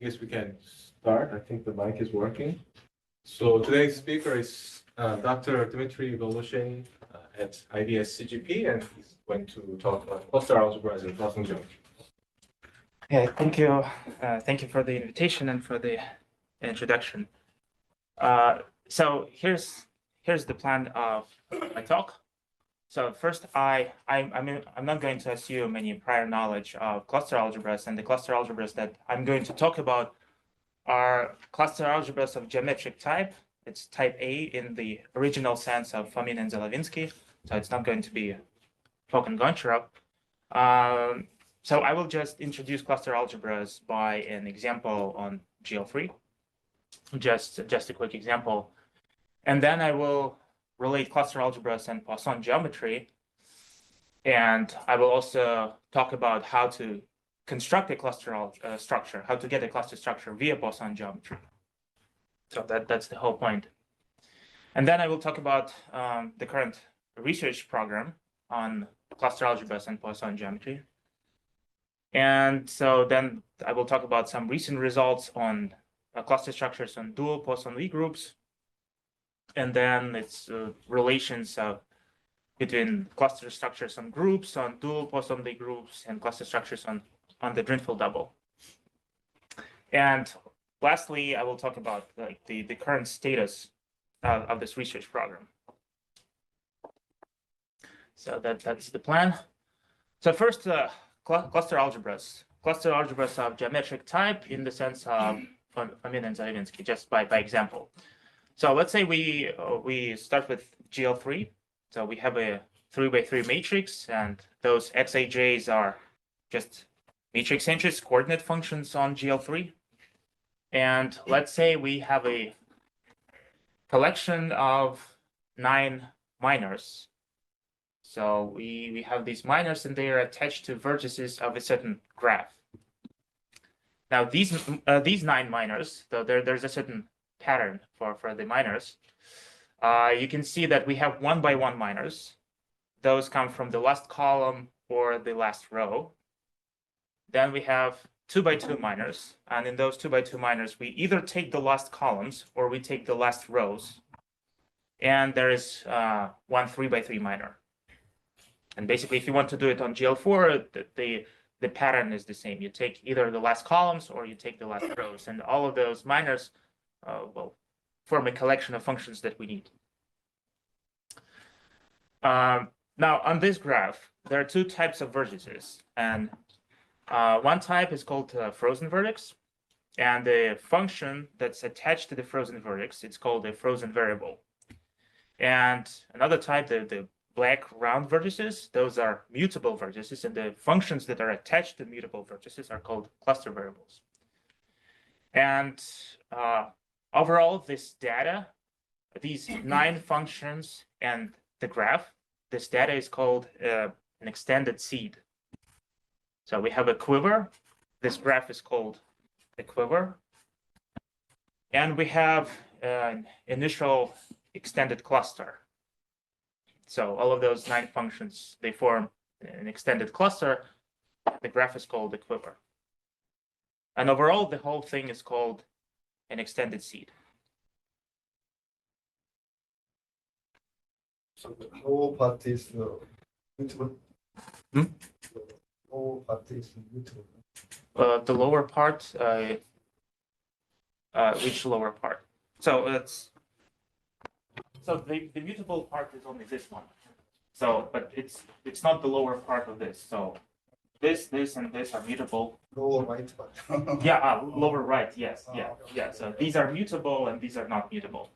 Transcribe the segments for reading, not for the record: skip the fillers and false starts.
I guess we can start. I think the mic is working. So today's speaker is Dr. Dmitry Voloshin at IDS CGP, and he's going to talk about cluster algebras and Poisson geometry. Yeah, thank you. Thank you for the invitation and for the introduction. So here's the plan of my talk. So first, I'm not going to assume any prior knowledge of cluster algebras, and the cluster algebras that I'm going to talk about are cluster algebras of geometric type. It's type A in the original sense of Fomin and Zolovinsky, so it's not going to be Fock and Goncharov. So I will just introduce cluster algebras by an example on GL3, just a quick example. And then I will relate cluster algebras and Poisson geometry. And I will also talk about how to construct a cluster structure, how to get a cluster structure via Poisson geometry. So that's the whole point. And then I will talk about the current research program on cluster algebras and Poisson geometry. And so then I will talk about some recent results on cluster structures on dual Poisson Lie groups. And then it's relations between cluster structures on groups, on dual Poisson Lie groups, and cluster structures on the Drinfeld double. And lastly, I will talk about the current status of this research program. So that's the plan. So first, cluster algebras of geometric type in the sense of Fomin and Zolovinsky, just by example. So let's say we start with GL3. So we have a 3x3 matrix, and those xij's are just matrix entries, coordinate functions on GL3. And let's say we have a collection of 9 minors. So we have these minors, and they are attached to vertices of a certain graph. Now these 9 minors, so there's a certain pattern for the minors. You can see that we have 1 by 1 minors. Those come from the last column or the last row. Then we have 2 by 2 minors, and in those 2 by 2 minors, we either take the last columns or we take the last rows. And there is 1 3 by 3 minor. And basically, if you want to do it on GL4, the pattern is the same. You take either the last columns or you take the last rows, and all of those minors will form a collection of functions that we need. Now, on this graph, there are 2 types of vertices, and one type is called frozen vertex, and the function that's attached to the frozen vertex, it's called a frozen variable. And another type, the black round vertices, those are mutable vertices, and the functions that are attached to mutable vertices are called cluster variables. And overall, this data, these 9 functions and the graph, this data is called an extended seed. So we have a quiver. This graph is called a quiver. And we have an initial extended cluster. So all of those 9 functions, they form an extended cluster. The graph is called the quiver. And overall, the whole thing is called an extended seed. So the whole part is mutable. Hmm? The whole part is mutable. The lower part, which lower part? So the mutable part is only this one. So, but it's not the lower part of this. So this, and this are mutable. Lower right part. Yeah, lower right. Yes, yeah. So these are mutable and these are not mutable.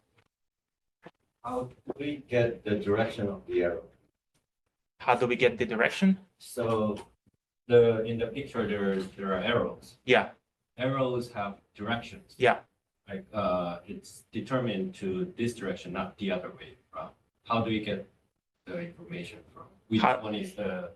How do we get the direction of the arrow? How do we get the direction? So in the picture there are arrows. Yeah. Arrows have directions. Yeah. Like it's determined to this direction, not the other way. How do we get the information from? Which one is the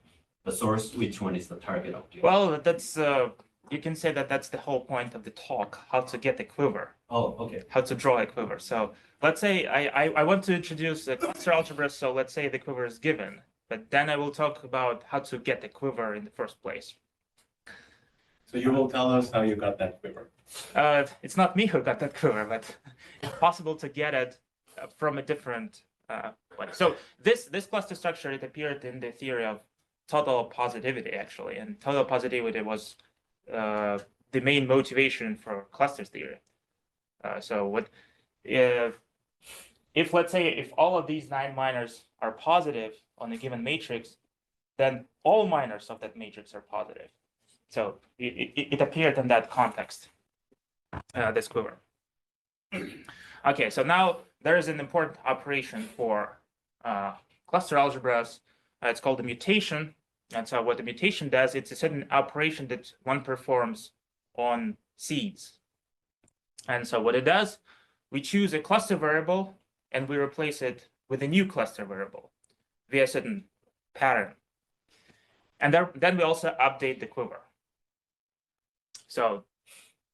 source? Which one is the target of the? Well, that's you can say that that's the whole point of the talk. How to get a quiver. Oh, okay. How to draw a quiver. So let's say I want to introduce a cluster algebra. So let's say the quiver is given, but then I will talk about how to get the quiver in the first place. So you will tell us how you got that quiver. It's not me who got that quiver, but it's possible to get it from a different way. So this cluster structure, it appeared in the theory of total positivity, actually, and total positivity was the main motivation for clusters theory. So what if let's say if all of these 9 minors are positive on a given matrix, then all minors of that matrix are positive. So it appeared in that context, this quiver. Okay, so now there is an important operation for cluster algebras. It's called the mutation. And so what the mutation does, it's a certain operation that one performs on seeds. And so what it does, we choose a cluster variable and we replace it with a new cluster variable via a certain pattern. And then we also update the quiver. So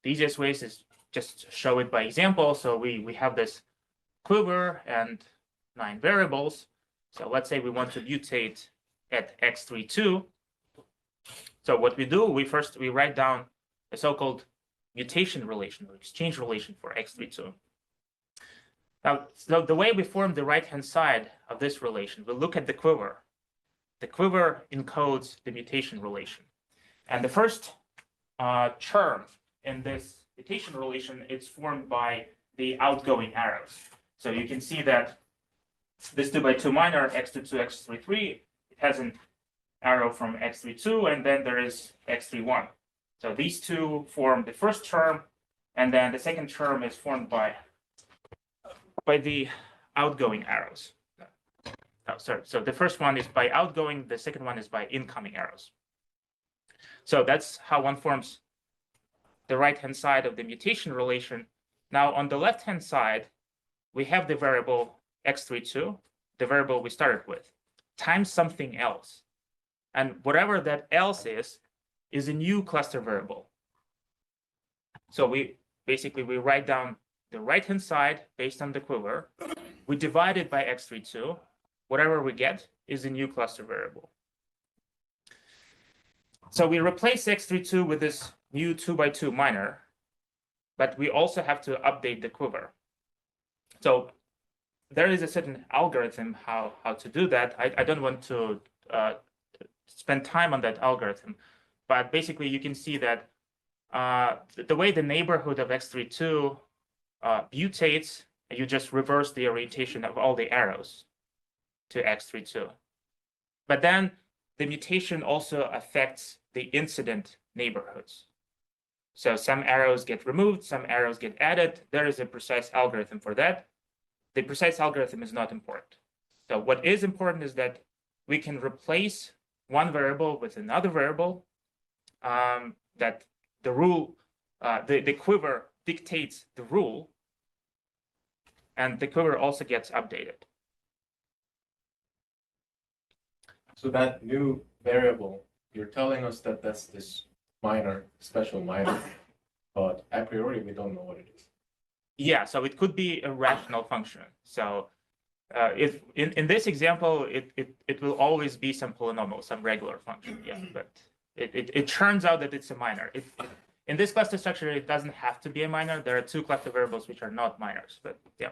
the easiest way is just show it by example. So we have this quiver and 9 variables. So let's say we want to mutate at x32. So what we do, we write down a so-called mutation relation or exchange relation for x32. Now, so the way we form the right-hand side of this relation, we look at the quiver. The quiver encodes the mutation relation. And the first term in this mutation relation, it's formed by the outgoing arrows. So you can see that this 2x2 minor, x22, x33, it has an arrow from x32, and then there is x31. So these two form the first term, and then the second term is formed by the outgoing arrows. Oh, sorry. So the first one is by outgoing, the second one is by incoming arrows. So that's how one forms the right-hand side of the mutation relation. Now on the left-hand side, we have the variable x32, the variable we started with, times something else. And whatever that else is a new cluster variable. So we write down the right-hand side based on the quiver. We divide it by x32. Whatever we get is a new cluster variable. So we replace x32 with this new 2x2 minor, but we also have to update the quiver. So there is a certain algorithm how to do that. I don't want to spend time on that algorithm, but basically you can see that the way the neighborhood of x32 mutates, you just reverse the orientation of all the arrows to x32. But then the mutation also affects the incident neighborhoods. So some arrows get removed, some arrows get added. There is a precise algorithm for that. The precise algorithm is not important. So what is important is that we can replace one variable with another variable, that the rule, the quiver dictates the rule, and the quiver also gets updated. So that new variable, you're telling us that that's this minor, special minor, but a priori we don't know what it is. Yeah, so it could be a rational function. So if in this example, it will always be some polynomial, some regular function. Yeah, but it turns out that it's a minor. In this cluster structure, it doesn't have to be a minor. There are 2 cluster variables which are not minors, but yeah.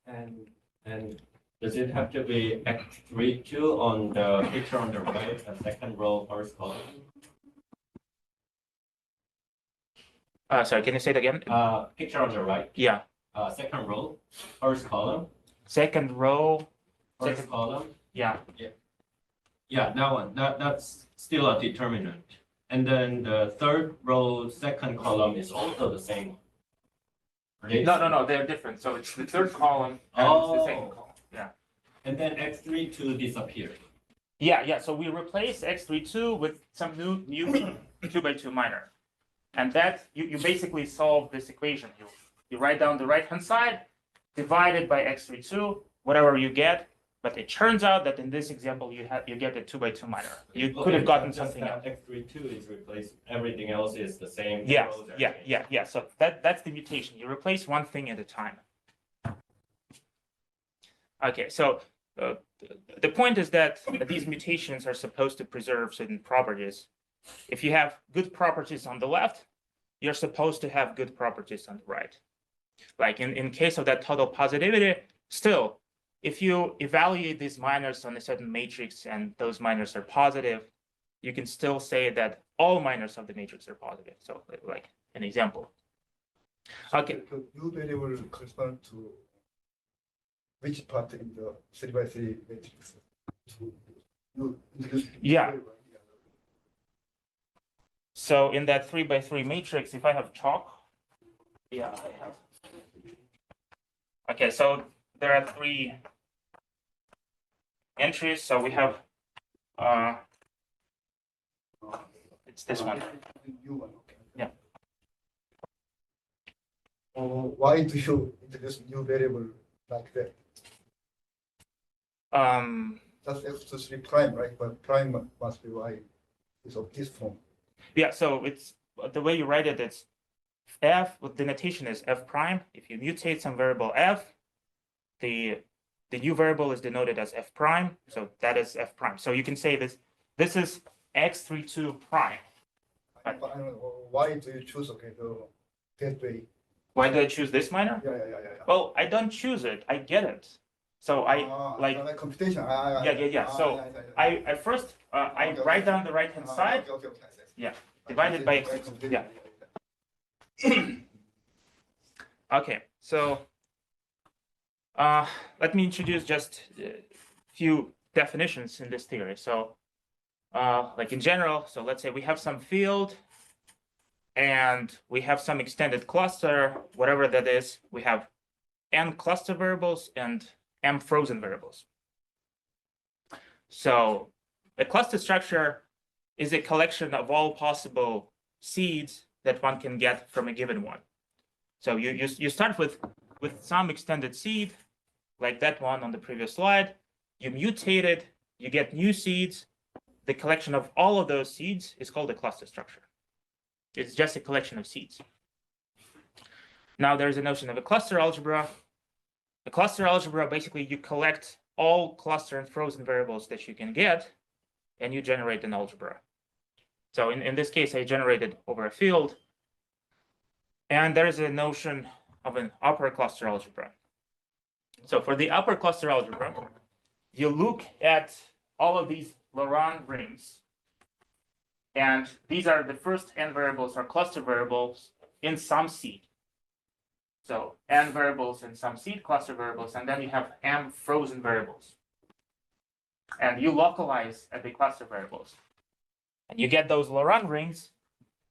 And does it have to be x32 on the picture on the right, the second row, first column? Sorry, can you say it again? Picture on the right, Yeah, second row, first column, second row. first column. Yeah, Yeah, that one, that's still a determinant. And then the third row, second column is also the same. no, they're different. So it's the third column and it's the second column. Yeah. And then x32 disappeared. Yeah. So we replace x32 with some new 2x2 minor. And that you basically solve this equation. You write down the right-hand side, divide it by x32, whatever you get. But it turns out that in this example, you get a 2x2 minor. You could have gotten something else. x32 is replaced, everything else is the same. Yeah. So that's the mutation. You replace one thing at a time. Okay, so the point is that these mutations are supposed to preserve certain properties. if you have good properties on the left, you're supposed to have good properties on the right. Like in case of that total positivity, still, if you evaluate these minors on a certain matrix and those minors are positive, you can still say that all minors of the matrix are positive. So like an example. Okay. The new variable correspond to which part in the 3x3 matrix? You introduce Yeah. variable. So in that 3x3 matrix, if I have chalk, yeah, I have. Okay, so there are 3 entries. So we have, it's this one. New one, okay. Yeah. Why do you introduce new variable like that? That's x to 3 prime, right? But prime must be y is of this form. Yeah, so it's the way you write it, it's f, the notation is f prime. If you mutate some variable f, the new variable is denoted as f prime. So that is f prime. So you can say this is x32 prime. I don't know, why do you choose, okay, that way? Why do I choose this minor? Yeah. Well, I don't choose it, I get it. So I like computation. Yeah. So I first I Okay. write down the right hand side, Okay. Yeah, divided by x. Yeah. Okay, so let me introduce just a few definitions in this theory. So like in general, so let's say we have some field and we have some extended cluster, whatever that is. We have n cluster variables and m frozen variables. So a cluster structure is a collection of all possible seeds that one can get from a given one. So you start with some extended seed, like that one on the previous slide. You mutate it, you get new seeds. The collection of all of those seeds is called a cluster structure. It's just a collection of seeds. Now there's a notion of a cluster algebra. A cluster algebra, basically you collect all cluster and frozen variables that you can get, and you generate an algebra. So in this case, I generated over a field. And there is a notion of an upper cluster algebra. So for the upper cluster algebra, you look at all of these Laurent rings. And these are the first n variables are cluster variables in some seed. So n variables in some seed, cluster variables, and then you have m frozen variables. And you localize at the cluster variables. And you get those Laurent rings,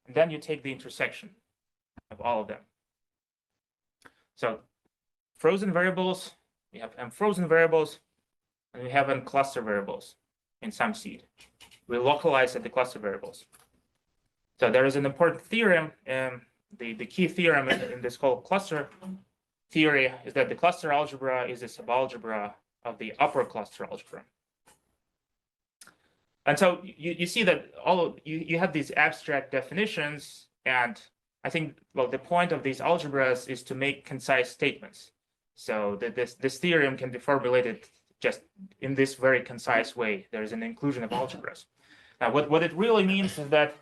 and then you take the intersection of all of them. So frozen variables, we have m frozen variables, and we have n cluster variables in some seed. We localize at the cluster variables. So there is an important theorem, the key theorem in this whole cluster theory is that the cluster algebra is a subalgebra of the upper cluster algebra. And so you see that you have these abstract definitions, and I think, well, the point of these algebras is to make concise statements. So that this theorem can be formulated just in this very concise way. There is an inclusion of algebras. Now, what it really means is that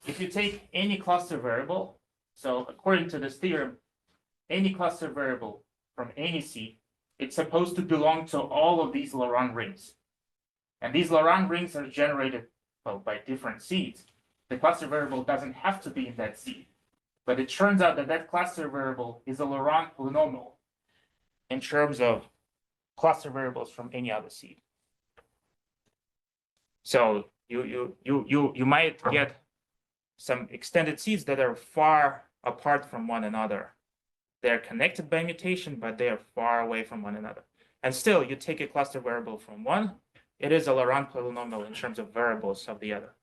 if you take any cluster variable, so according to this theorem, any cluster variable from any seed, it's supposed to belong to all of these Laurent rings. And these Laurent rings are generated, well, by different seeds. The cluster variable doesn't have to be in that seed. But it turns out that that cluster variable is a Laurent polynomial in terms of cluster variables from any other seed. So you might get some extended seeds that are far apart from one another. They're connected by mutation, but they are far away from one another. And still, you take a cluster variable from one, it is a Laurent polynomial in terms of variables of the other.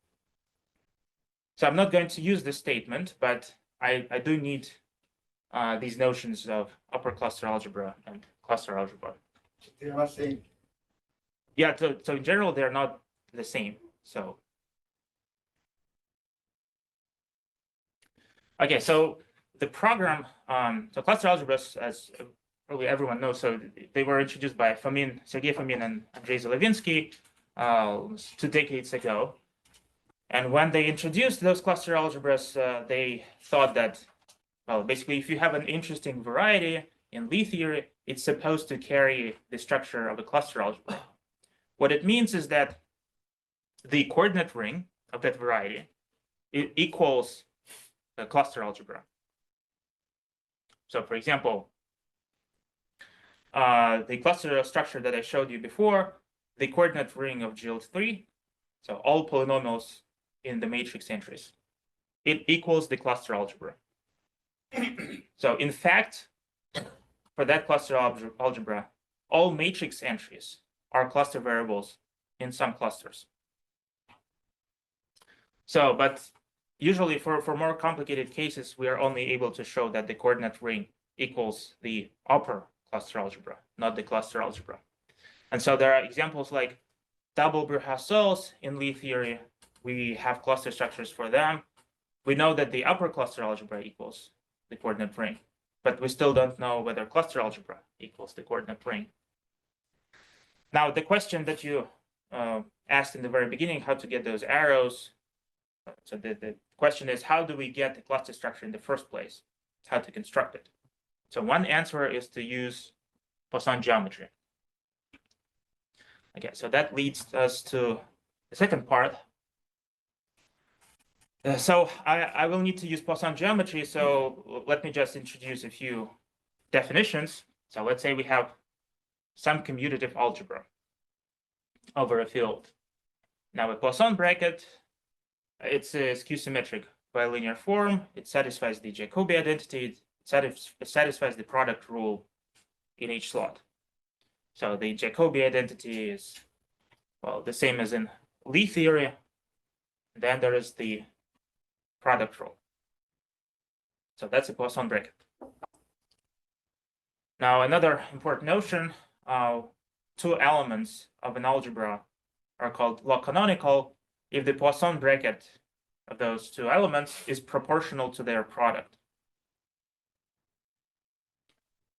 So I'm not going to use this statement, but I do need these notions of upper cluster algebra and cluster algebra. They are not same. Yeah, so in general, they're not the same. So, okay, so the program, so cluster algebras, as probably everyone knows, so they were introduced by Sergey Fomin and Andrei Zelevinsky 2 decades ago. And when they introduced those cluster algebras, they thought that, well, basically, if you have an interesting variety in Lie theory, it's supposed to carry the structure of a cluster algebra. What it means is that the coordinate ring of that variety equals the cluster algebra. So, for example, the cluster structure that I showed you before, the coordinate ring of GL3, so all polynomials in the matrix entries, it equals the cluster algebra. So in fact, for that cluster algebra, all matrix entries are cluster variables in some clusters. So, but usually for more complicated cases, we are only able to show that the coordinate ring equals the upper cluster algebra, not the cluster algebra. And so there are examples like double Broussard in Lie theory. We have cluster structures for them. We know that the upper cluster algebra equals the coordinate ring, but we still don't know whether cluster algebra equals the coordinate ring. Now, the question that you asked in the very beginning, how to get those arrows. So the question is, how do we get the cluster structure in the first place? How to construct it. So one answer is to use Poisson geometry. Okay, so that leads us to the second part. So I will need to use Poisson geometry. So let me just introduce a few definitions. So let's say we have some commutative algebra over a field. Now a Poisson bracket, it's a skew-symmetric bilinear form. It satisfies the Jacobi identity. It satisfies the product rule in each slot. So the Jacobi identity is, well, the same as in Lie theory. Then there is the product rule. So that's a Poisson bracket. Now, another important notion, two elements of an algebra are called log canonical if the Poisson bracket of those two elements is proportional to their product.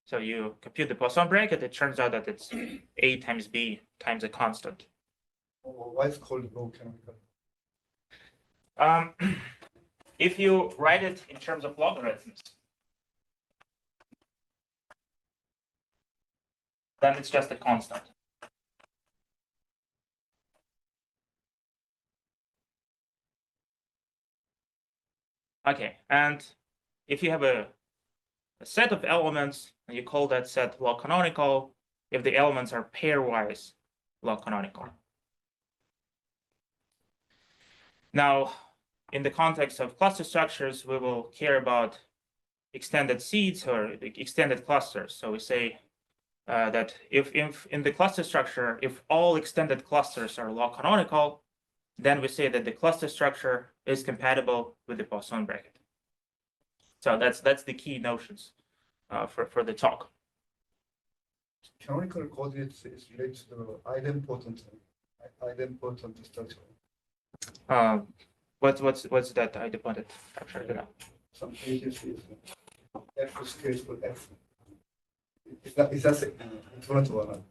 So you compute the Poisson bracket, it turns out that it's A times B times a constant. Why is it called log canonical? If you write it in terms of logarithms, then it's just a constant. Okay, and if you have a set of elements, and you call that set log canonical, if the elements are pairwise log canonical. Now, in the context of cluster structures, we will care about extended seeds or extended clusters. So we say that if in the cluster structure, if all extended clusters are log canonical, then we say that the cluster structure is compatible with the Poisson bracket. So that's the key notions for the talk. Canonical coordinates is related to the idempotent structure. What's that idempotent structure? I don't know. Some pages is F squared equal F. Is that equivalent to one?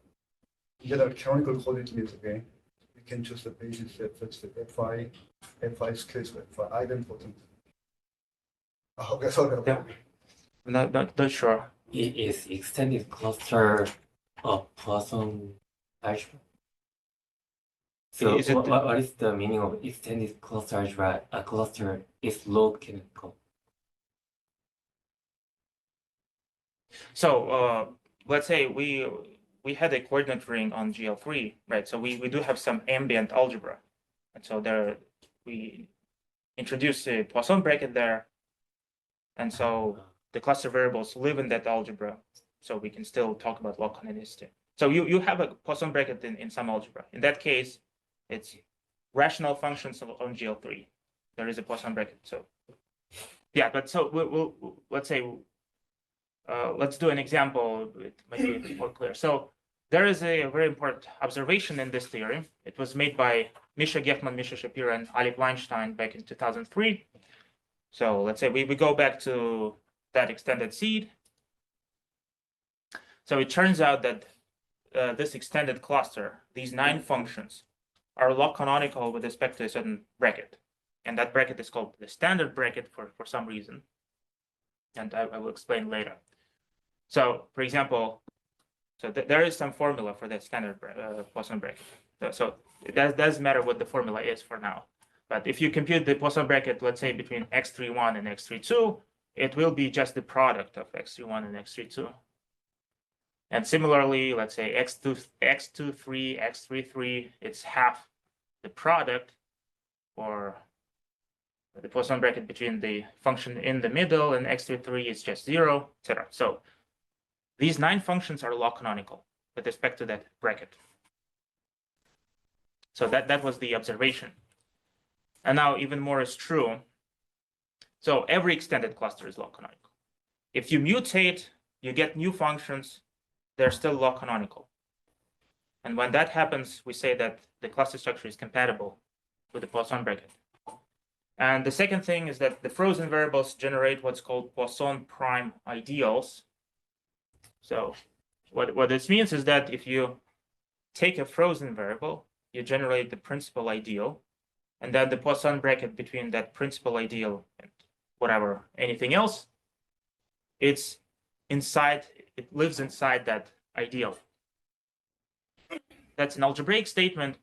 General canonical coordinate means, okay, you can choose the basis such that Fi squared equal Fi idempotent. Okay, sorry. Yeah. Not sure. It is extended cluster of Poisson algebra. So Is it what is the meaning of extended cluster algebra? A cluster is log canonical. So let's say we had a coordinate ring on GL3, right? So we do have some ambient algebra, and so there we introduce a Poisson bracket there, and so the cluster variables live in that algebra, so we can still talk about log canonicity. So you have a Poisson bracket in some algebra. In that case, it's rational functions on GL3. There is a Poisson bracket. So yeah, but so we'll let's say let's do an example. It might be a bit more clear. So there is a very important observation in this theory. It was made by Misha Geffman, Misha Shapiro, and Alec Weinstein back in 2003. So let's say we go back to that extended seed. So it turns out that this extended cluster, these 9 functions, are log canonical with respect to a certain bracket. And that bracket is called the standard bracket for some reason. And I will explain later. So for example, there is some formula for that standard Poisson bracket. So it doesn't matter what the formula is for now. But if you compute the Poisson bracket, let's say between x31 and x32, it will be just the product of x31 and x32. And similarly, let's say x23, x33, it's half the product, or the Poisson bracket between the function in the middle and x33 is just 0, etc. So these 9 functions are log canonical with respect to that bracket. So that was the observation. And now even more is true. So every extended cluster is log canonical. If you mutate, you get new functions, they're still log canonical. And when that happens, we say that the cluster structure is compatible with the Poisson bracket. And the second thing is that the frozen variables generate what's called Poisson prime ideals. So what this means is that if you take a frozen variable, you generate the principal ideal, and then the Poisson bracket between that principal ideal and whatever, anything else, it's inside, it lives inside that ideal. That's an algebraic statement.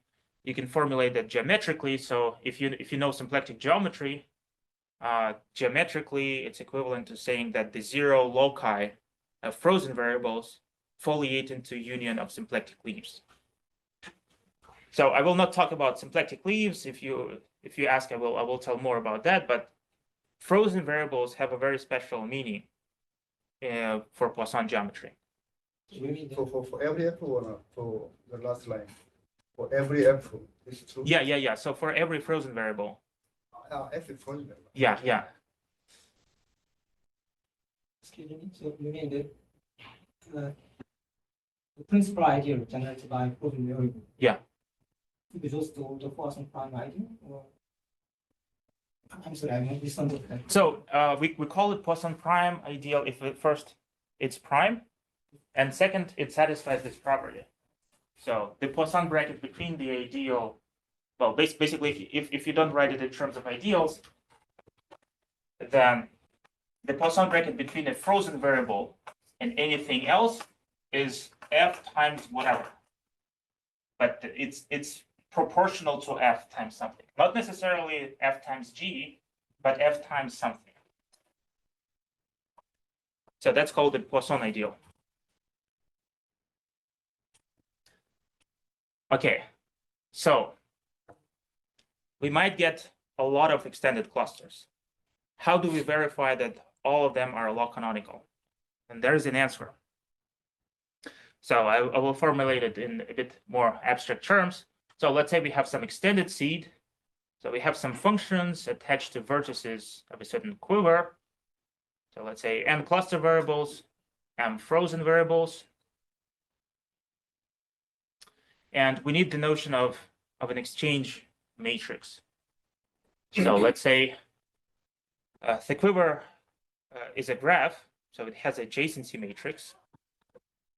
You can formulate that geometrically. So if you know symplectic geometry, geometrically, it's equivalent to saying that the 0 loci of frozen variables foliate into union of symplectic leaves. So I will not talk about symplectic leaves. If you ask, I will tell more about that. But frozen variables have a very special meaning for Poisson geometry. For every f or not? For the last line, for every f, this is true. Yeah. So for every frozen variable. F is frozen. Yeah. Excuse me, so you mean the principal ideal generated by frozen variable? Yeah. Is also the Poisson prime ideal? Or I'm sorry, I misunderstood that. So we call it Poisson prime ideal if first it's prime, and second it satisfies this property. So the Poisson bracket between the ideal, well, basically, if you don't write it in terms of ideals, then the Poisson bracket between a frozen variable and anything else is f times whatever. But it's proportional to f times something. Not necessarily f times g, but f times something. So that's called the Poisson ideal. Okay, so we might get a lot of extended clusters. How do we verify that all of them are log canonical? And there is an answer. So I will formulate it in a bit more abstract terms. So let's say we have some extended seed. So we have some functions attached to vertices of a certain quiver. So let's say m cluster variables, m frozen variables. And we need the notion of an exchange matrix. So let's say the quiver is a graph, so it has a adjacency matrix.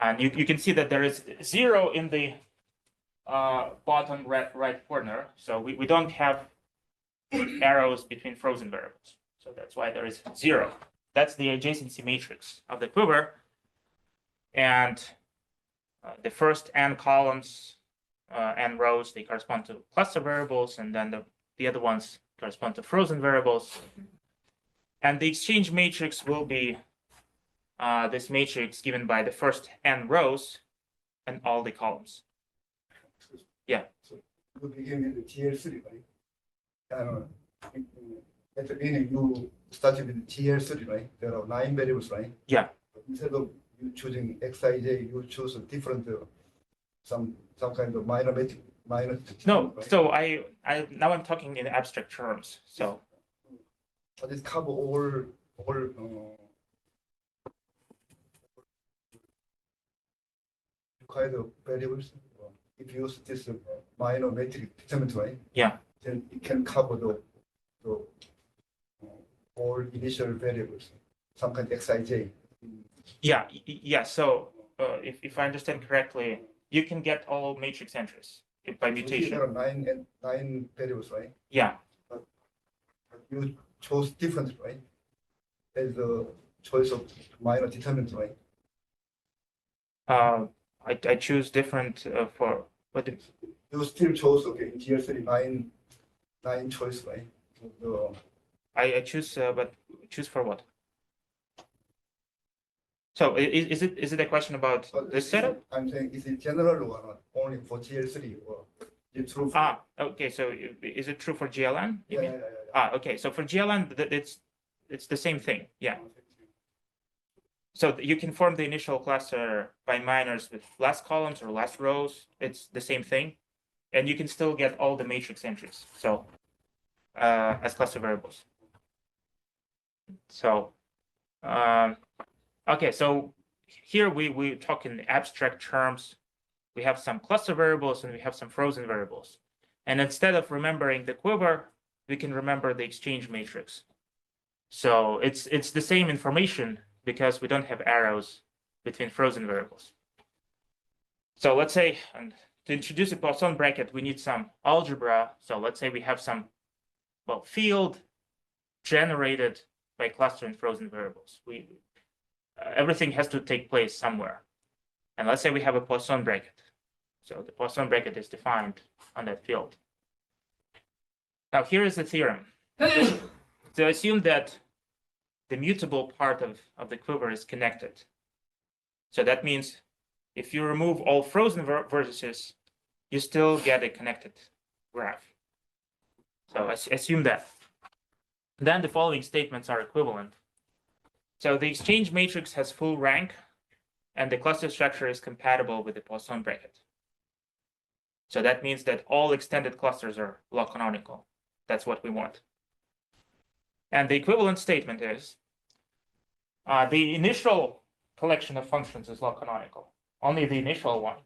And you can see that there is 0 in the bottom right corner. So we don't have arrows between frozen variables. So that's why there is 0. That's the adjacency matrix of the quiver. And the first n columns, n rows, they correspond to cluster variables, and then the other ones correspond to frozen variables. And the exchange matrix will be this matrix given by the first n rows and all the columns. Yeah. So you begin with the TL3, right? At the beginning, you started with TL3, right? There are 9 variables, right? Yeah. But instead of you choosing Xij, you choose a different, some kind of minor. No, right? so now I'm talking in abstract terms. So But it cover all kind of variables. If you use this minor matrix determinant, right? Yeah. Then it can cover the all initial variables, some kind of Xij. yeah. So if I understand correctly, you can get all matrix entries by So mutation. there are 9 variables, right? Yeah. you chose different, right? As the choice of minor determinant, right? I choose different for what the, You still chose, okay, GL3 nine choice, right? The, I choose but choose for what? So is it a question about this setup? I'm saying, is it general or not? Only for GL3 or it's true? For, Okay. So is it true for GLN? You yeah, mean? yeah. Okay. So for GLN, it's the same thing. Yeah. So you can form the initial cluster by minors with less columns or less rows. It's the same thing, and you can still get all the matrix entries. So as cluster variables. So okay. So here we talk in abstract terms. We have some cluster variables and we have some frozen variables. And instead of remembering the quiver, we can remember the exchange matrix. So it's the same information because we don't have arrows between frozen variables. So let's say, and to introduce a Poisson bracket, we need some algebra. So let's say we have some, well, field generated by clustering frozen variables. Everything has to take place somewhere. And let's say we have a Poisson bracket. So the Poisson bracket is defined on that field. Now here is the theorem. So assume that the mutable part of the quiver is connected. So that means if you remove all frozen vertices, you still get a connected graph. So assume that. Then the following statements are equivalent. So the exchange matrix has full rank, and the cluster structure is compatible with the Poisson bracket. So that means that all extended clusters are log canonical. That's what we want. And the equivalent statement is the initial collection of functions is log canonical, only the initial one.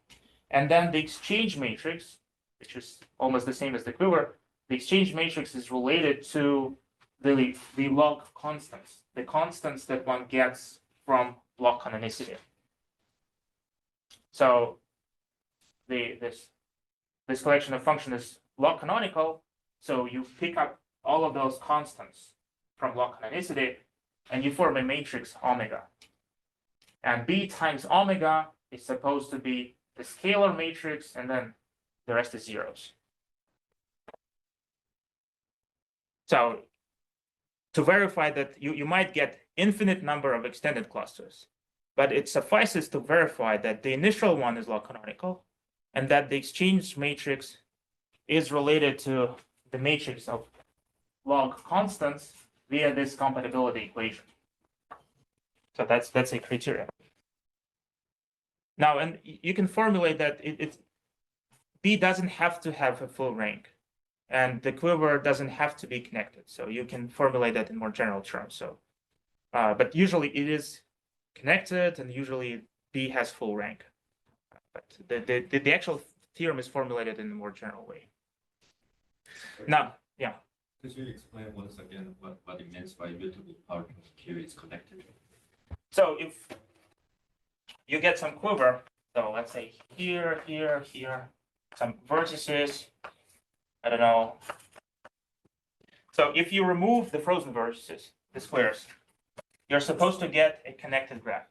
And then the exchange matrix, which is almost the same as the quiver, the exchange matrix is related to the log constants, the constants that one gets from log canonicity. So this collection of functions is log canonical, so you pick up all of those constants from log canonicity and you form a matrix omega. And B times omega is supposed to be the scalar matrix, and then the rest is zeros. So to verify that you might get infinite number of extended clusters, but it suffices to verify that the initial one is log canonical and that the exchange matrix is related to the matrix of log constants via this compatibility equation. So that's a criteria. Now, and you can formulate that B doesn't have to have a full rank, and the quiver doesn't have to be connected. So you can formulate that in more general terms. So, but usually it is connected, and usually B has full rank. But the actual theorem is formulated in a more general way. Now, yeah. Could you explain once again what it means by mutable part of Q is connected? So if you get some quiver, so let's say here, some vertices, I don't know. So if you remove the frozen vertices, the squares, you're supposed to get a connected graph.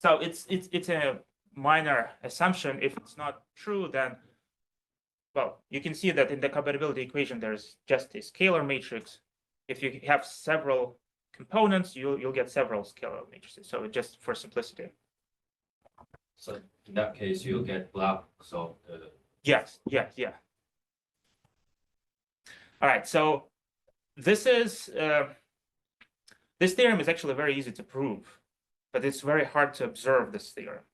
So it's a minor assumption. If it's not true, then, well, you can see that in the compatibility equation, there's just a scalar matrix. If you have several components, you'll get several scalar matrices. So just for simplicity. So in that case, you'll get blocks of the. Yes, yeah. All right, so this theorem is actually very easy to prove, but it's very hard to observe this theorem.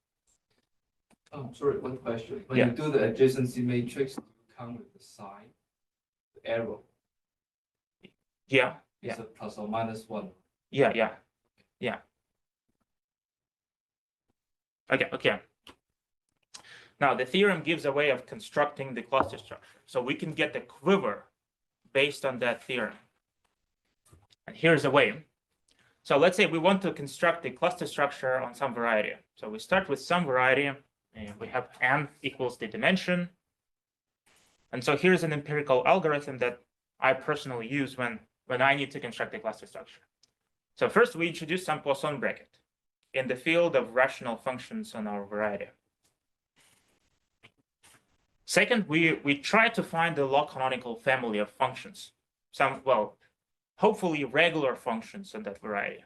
Oh, sorry, one question. When Yeah. you do the adjacency matrix, you come with the sign, the arrow. Yeah. It's a plus or minus one. Yeah. Okay. Now the theorem gives a way of constructing the cluster structure. So we can get the quiver based on that theorem. And here's a way. So let's say we want to construct a cluster structure on some variety. So we start with some variety, and we have n equals the dimension. And so here's an empirical algorithm that I personally use when I need to construct a cluster structure. So first we introduce some Poisson bracket in the field of rational functions on our variety. Second, we try to find the log canonical family of functions, some, well, hopefully regular functions in that variety.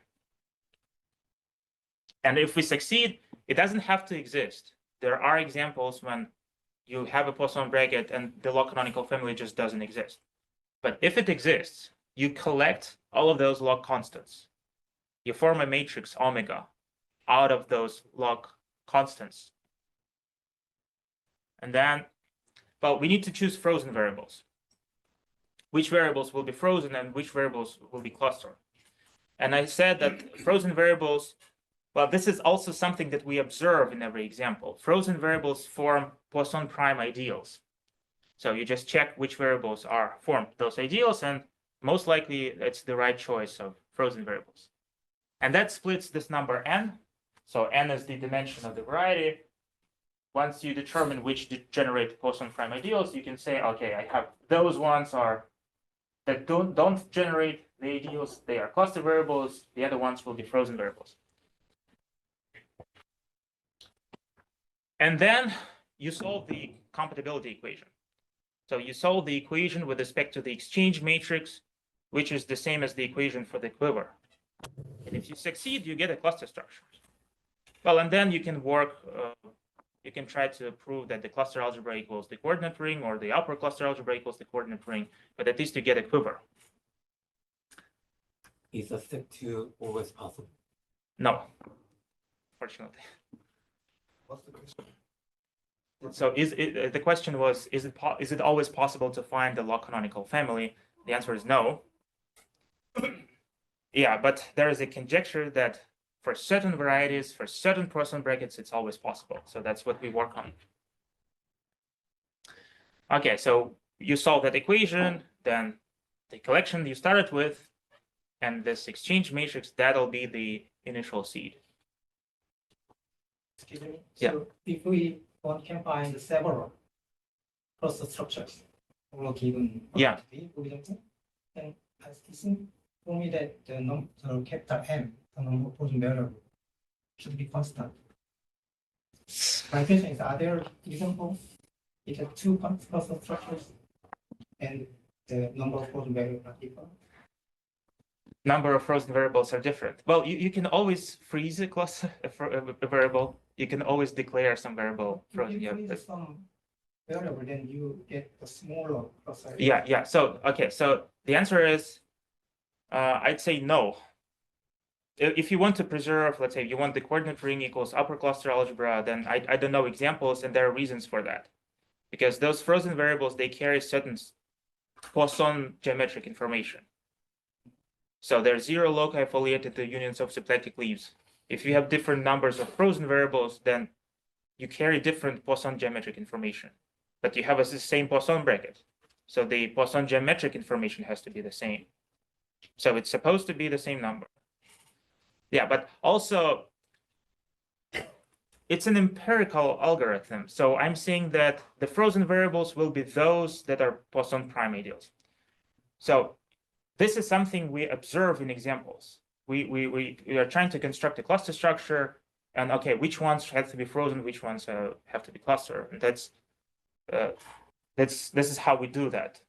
And if we succeed, it doesn't have to exist. There are examples when you have a Poisson bracket and the log canonical family just doesn't exist. But if it exists, you collect all of those log constants. You form a matrix omega out of those log constants. And then, well, we need to choose frozen variables. Which variables will be frozen and which variables will be clustered. And I said that frozen variables, well, this is also something that we observe in every example. Frozen variables form Poisson prime ideals. So you just check which variables are formed those ideals, and most likely it's the right choice of frozen variables. And that splits this number n. So n is the dimension of the variety. Once you determine which generate Poisson prime ideals, you can say, okay, I have those ones are that don't generate the ideals, they are cluster variables, the other ones will be frozen variables. And then you solve the compatibility equation. So you solve the equation with respect to the exchange matrix, which is the same as the equation for the quiver. And if you succeed, you get a cluster structure. Well, and then you can work, you can try to prove that the cluster algebra equals the coordinate ring, or the upper cluster algebra equals the coordinate ring, but at least you get a quiver. Is a step 2 always possible? No, fortunately. What's the question? So the question was, is it always possible to find the log canonical family? The answer is no. Yeah, but there is a conjecture that for certain varieties, for certain Poisson brackets, it's always possible. So that's what we work on. Okay, so you solve that equation, then the collection you started with, and this exchange matrix, that'll be the initial seed. Excuse me. Yeah. So if we can find several cluster structures for a given Yeah. quantity, for example, then I think for me that the capital M, the number of Poisson variables, should be constant. My question is, are there examples? It has two cluster structures and the number of Poisson variables are different. Number of frozen variables are different. Well, you can always freeze a cluster, a variable. You can always declare some variable frozen. If you Yeah, freeze some variable, then you get a smaller cluster. yeah. So, okay, so the answer is, I'd say no. If you want to preserve, let's say you want the coordinate ring equals upper cluster algebra, then I don't know examples, and there are reasons for that. Because those frozen variables, they carry certain Poisson geometric information. So there's zero loci affiliated to unions of symplectic leaves. If you have different numbers of frozen variables, then you carry different Poisson geometric information, but you have the same Poisson bracket. So the Poisson geometric information has to be the same. So it's supposed to be the same number. Yeah, but also it's an empirical algorithm. So I'm saying that the frozen variables will be those that are Poisson prime ideals. So this is something we observe in examples. We are trying to construct a cluster structure, and okay, which ones have to be frozen, which ones have to be clustered. And this is how we do that.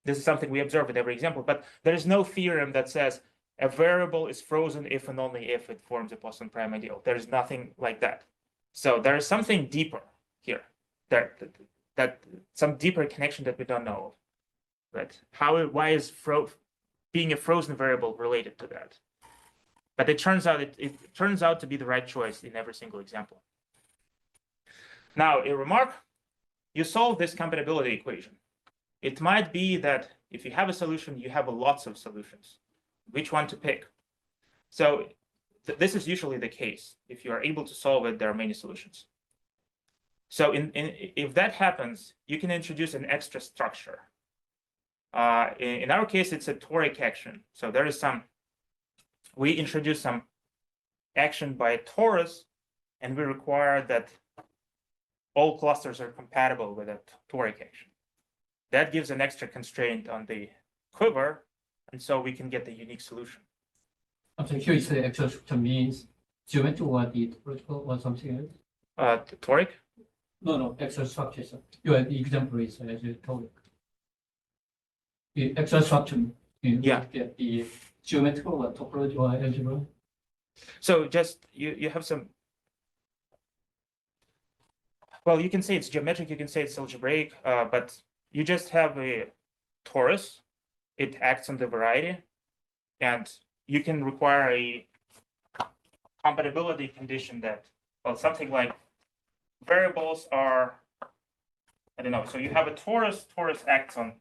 This is something we observe in every example, but there is no theorem that says a variable is frozen if and only if it forms a Poisson prime ideal. There is nothing like that. So there is something deeper here, that some deeper connection that we don't know of. But why is being a frozen variable related to that? But it turns out it turns out to be the right choice in every single example. Now, a remark: you solve this compatibility equation. It might be that if you have a solution, you have lots of solutions. Which one to pick? So this is usually the case. If you are able to solve it, there are many solutions. So if that happens, you can introduce an extra structure. In our case, it's a toric action. So there is we introduce some action by a torus, and we require that all clusters are compatible with a toric action. that gives an extra constraint on the quiver, and so we can get the unique solution. So here is the actual structure means geometry or the topological or something else? The toric? No, actual structure. So your example is as you told. The actual structure, Yeah. get the geometrical or topology or algebra. So just you have some. Well, you can say it's geometric, you can say it's algebraic, but you just have a torus. It acts on the variety, and you can require a compatibility condition that, well, something like variables are, I don't know. So you have a torus. Torus acts on,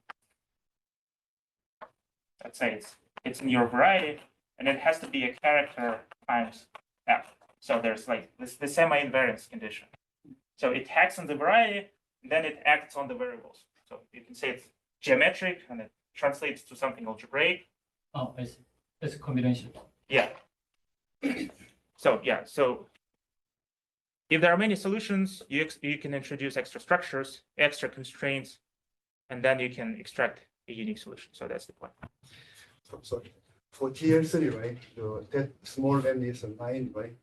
let's say it's in your variety, and it has to be a character times f. So there's like this the semi-invariance condition. So it acts on the variety, then it acts on the variables. So you can say it's geometric, and it translates to something algebraic. Oh, I see. That's a combination. Yeah. So yeah. So if there are many solutions, you can introduce extra structures, extra constraints, and then you can extract a unique solution. So that's the point. So for TL3, right, that small n is 9, right?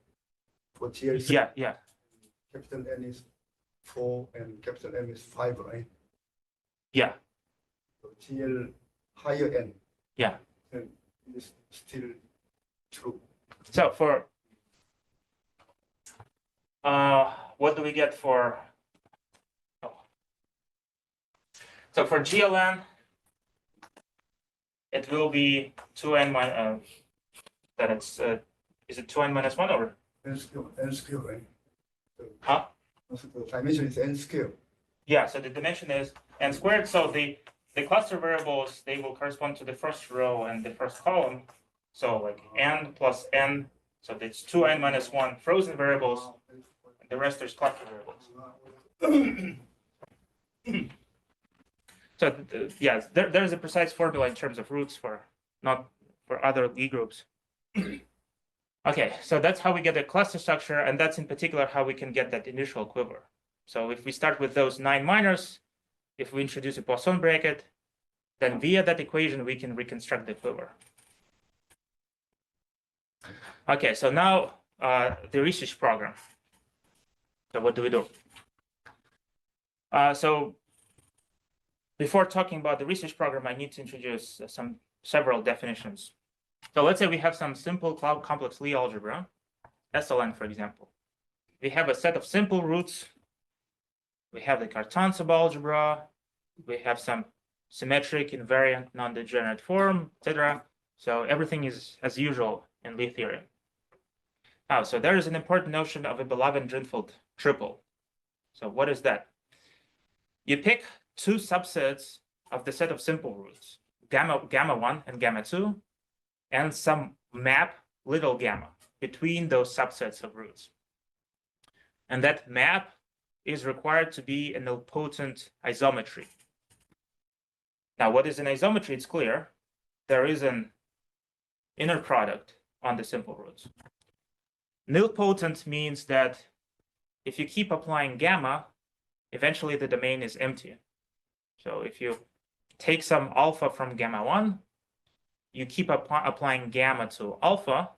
For TL3, Yeah. capital N is 4 and capital M is 5, right? Yeah. So TL higher n. Yeah. And it is still true. So for what do we get for? Oh. So for GLN, it will be 2n minus. That it's is it 2n minus 1 or? N square, right? Huh? So the dimension is n square. Yeah. So the dimension is n squared. So the cluster variables, they will correspond to the first row and the first column. So like n plus n. So it's 2n minus 1 frozen variables. The rest is cluster variables. So yeah, there's a precise formula in terms of roots for not for other Lie groups. Okay, so that's how we get a cluster structure, and that's in particular how we can get that initial quiver. So if we start with those 9 minors, if we introduce a Poisson bracket, then via that equation we can reconstruct the quiver. Okay, so now the research program. So what do we do? So before talking about the research program, I need to introduce several definitions. So let's say we have some simple cloud complex Lie algebra, SLN, for example. We have a set of simple roots. We have the Cartan subalgebra. We have some symmetric, invariant, non-degenerate form, etc. So everything is as usual in Lie theory. Now, so there is an important notion of a Belavin-Drinfeld triple. So what is that? You pick two subsets of the set of simple roots, gamma 1 and gamma 2, and some map little gamma between those subsets of roots. And that map is required to be an nilpotent isometry. Now, what is an isometry? It's clear. There is an inner product on the simple roots. Nilpotent means that if you keep applying gamma, eventually the domain is empty. So if you take some alpha from gamma 1, you keep applying gamma to alpha,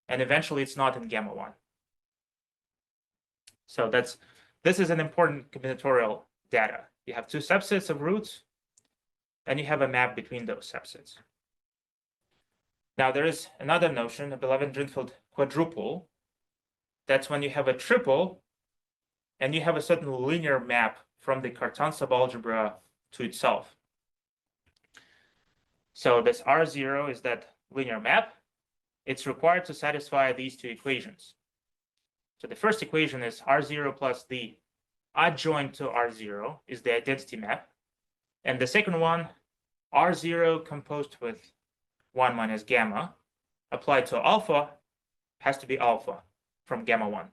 and eventually it's not in gamma 1. So this is an important combinatorial data. You have two subsets of roots, and you have a map between those subsets. Now there is another notion, a Belavin-Drinfeld quadruple. That's when you have a triple, and you have a certain linear map from the Cartan subalgebra to itself. So this R0 is that linear map. It's required to satisfy these two equations. So the first equation is R0 plus the adjoint to R0 is the identity map. And the second one, R0 composed with 1 minus gamma applied to alpha has to be alpha from gamma 1.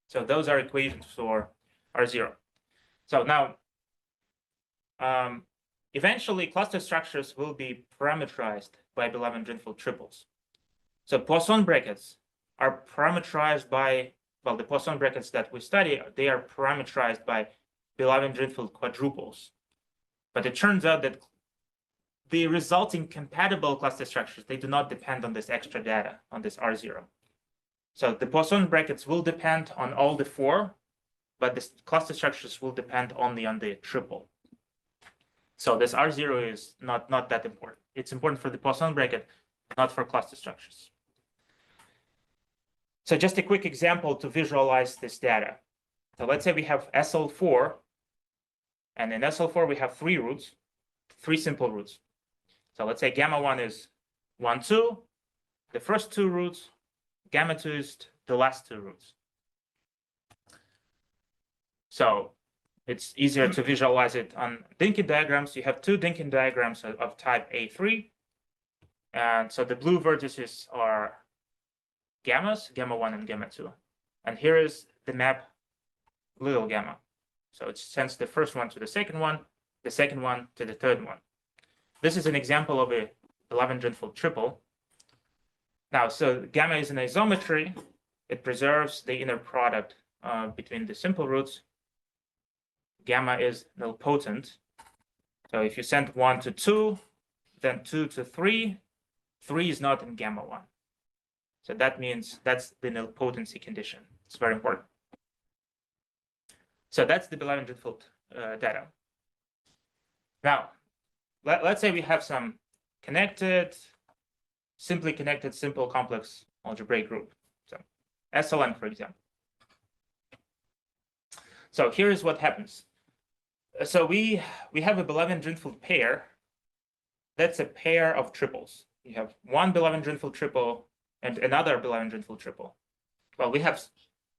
So those are equations for R0. So now, eventually cluster structures will be parameterized by Belavin-Drinfeld triples. So Poisson brackets are parameterized by, well, the Poisson brackets that we study, they are parameterized by Belavan-Drinfeld quadruples. But it turns out that the resulting compatible cluster structures, they do not depend on this extra data, on this R0. So the Poisson brackets will depend on all the four, but the cluster structures will depend only on the triple. So this R0 is not that important. It's important for the Poisson bracket, not for cluster structures. So just a quick example to visualize this data. So let's say we have SL4, and in SL4 we have three roots, three simple roots. So let's say gamma 1 is 1, 2, the first two roots, gamma 2 is the last two roots. So it's easier to visualize it on Dynkin diagrams. You have two Dynkin diagrams of type A3. And so the blue vertices are gammas, gamma 1 and gamma 2. And here is the map little gamma. So it sends the first one to the second one to the third one. This is an example of a Belavan-Drinfeld triple. Now, so gamma is an isometry. It preserves the inner product between the simple roots. Gamma is nilpotent. So if you send 1 to 2, then 2 to 3, 3 is not in gamma 1. So that means that's the nilpotency condition. It's very important. So that's the Belavan-Drinfeld data. Now, let's say we have some connected, simply connected, simple complex algebraic group. So SLN, for example. So here is what happens. So we have a Belavan-Drinfeld pair. That's a pair of triples. You have one Belavan-Drinfeld triple and another Belavan-Drinfeld triple. Well, we have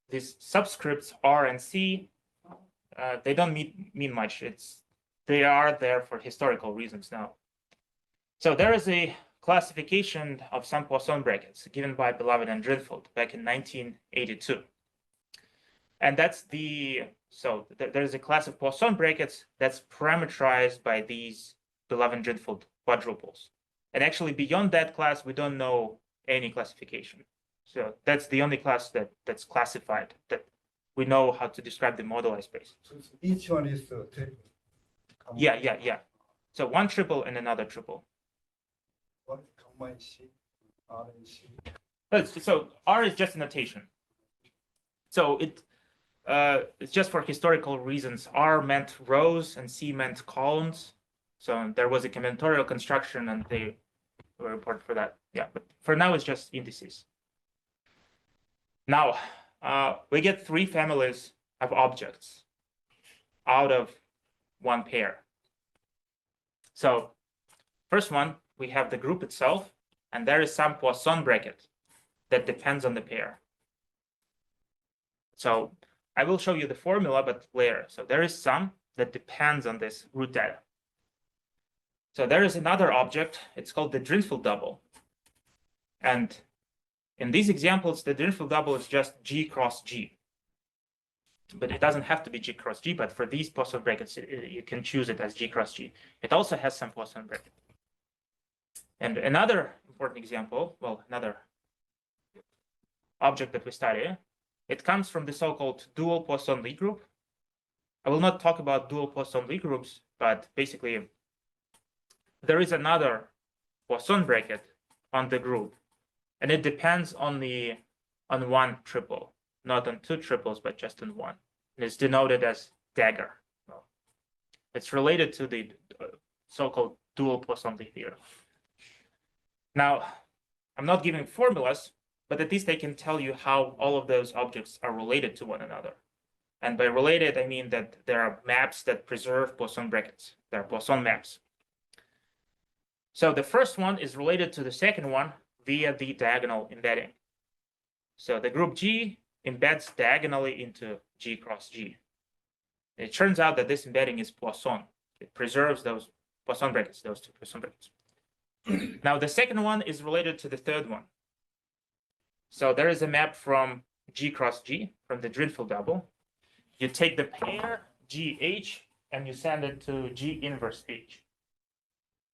these subscripts R and C. They don't mean much. They are there for historical reasons now. So there is a classification of some Poisson brackets given by Belavan and Drinfeld back in 1982. And that's there's a class of Poisson brackets that's parameterized by these Belavan-Drinfeld quadruples. And actually beyond that class, we don't know any classification. So that's the only class that's classified, that we know how to describe the moduli space. So each one is a triple. Yeah. So one triple and another triple. What combine C, R and C? So R is just a notation. So it's just for historical reasons. R meant rows and C meant columns. So there was a combinatorial construction and they were important for that. Yeah, but for now it's just indices. Now, we get three families of objects out of one pair. So first one, we have the group itself, and there is some Poisson bracket that depends on the pair. So I will show you the formula, but later. So there is some that depends on this root data. So there is another object, it's called the Drinfeld double. And in these examples, the Drinfeld double is just G cross G. But it doesn't have to be G cross G, but for these Poisson brackets, you can choose it as G cross G. It also has some Poisson bracket. And another important example, well, another object that we study, it comes from the so-called dual Poisson Lie group. I will not talk about dual Poisson Lie groups, but basically there is another Poisson bracket on the group, and it depends on one triple, not on two triples, but just on one. And it's denoted as dagger. Well, it's related to the so-called dual Poisson Lie theorem. Now, I'm not giving formulas, but at least I can tell you how all of those objects are related to one another. And by related, I mean that there are maps that preserve Poisson brackets. There are Poisson maps. So the first one is related to the second one via the diagonal embedding. So the group G embeds diagonally into G cross G. It turns out that this embedding is Poisson. It preserves those Poisson brackets, those two Poisson brackets. Now the second one is related to the third one. So there is a map from G cross G, from the Drinfeld double. You take the pair GH and you send it to G inverse H.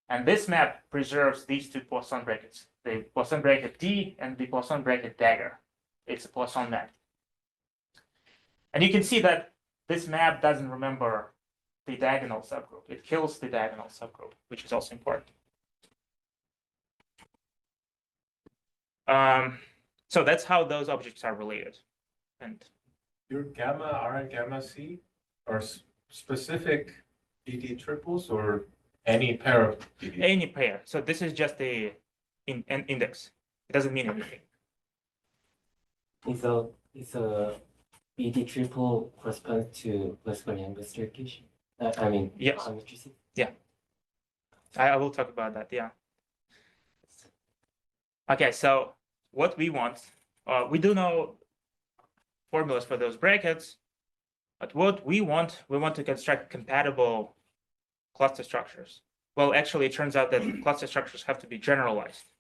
And this map preserves these two Poisson brackets, the Poisson bracket D and the Poisson bracket dagger. It's a Poisson map. And you can see that this map doesn't remember the diagonal subgroup. It kills the diagonal subgroup, which is also important. So that's how those objects are related. And Your gamma R and gamma C are specific BD triples or any pair of BD? any pair. So this is just an index. It doesn't mean anything. Is a BD triple corresponds to classical Young distribution? I mean, Yes. matrices? I will talk about that. Yeah. Okay. So what we want, we do know formulas for those brackets, but what we want to construct compatible cluster structures. Well, actually, it turns out that cluster structures have to be generalized.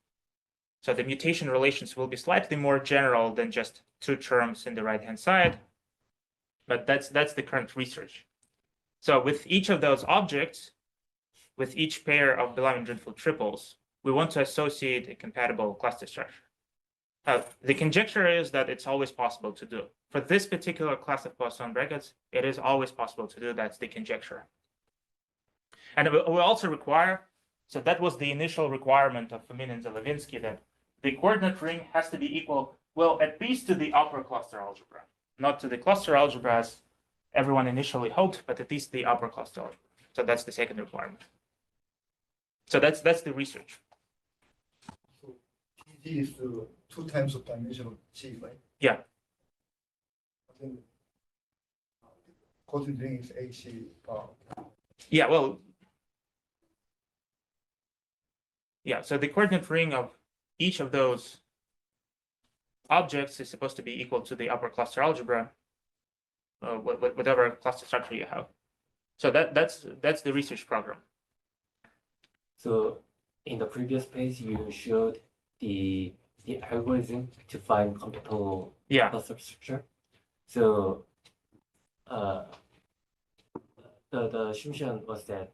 So the mutation relations will be slightly more general than just two terms in the right-hand side, but that's the current research. So with each of those objects, with each pair of Belhaven-Drinfeld triples, we want to associate a compatible cluster structure. The conjecture is that it's always possible to do. For this particular class of Poisson brackets, it is always possible to do. That's the conjecture. And we also require, so that was the initial requirement of Fomin and Zelevinsky, that the coordinate ring has to be equal, well, at least to the upper cluster algebra, not to the cluster algebra as everyone initially hoped, but at least the upper cluster algebra. So that's the second requirement. So that's the research. So PD is 2 times of dimension of G, right? Yeah. But then coordinate ring is HC bar. Yeah, well, yeah, so the coordinate ring of each of those objects is supposed to be equal to the upper cluster algebra, whatever cluster structure you have. So that's the research program. So in the previous page, you showed the algorithm to find compatible Yeah, cluster structure. So the assumption was that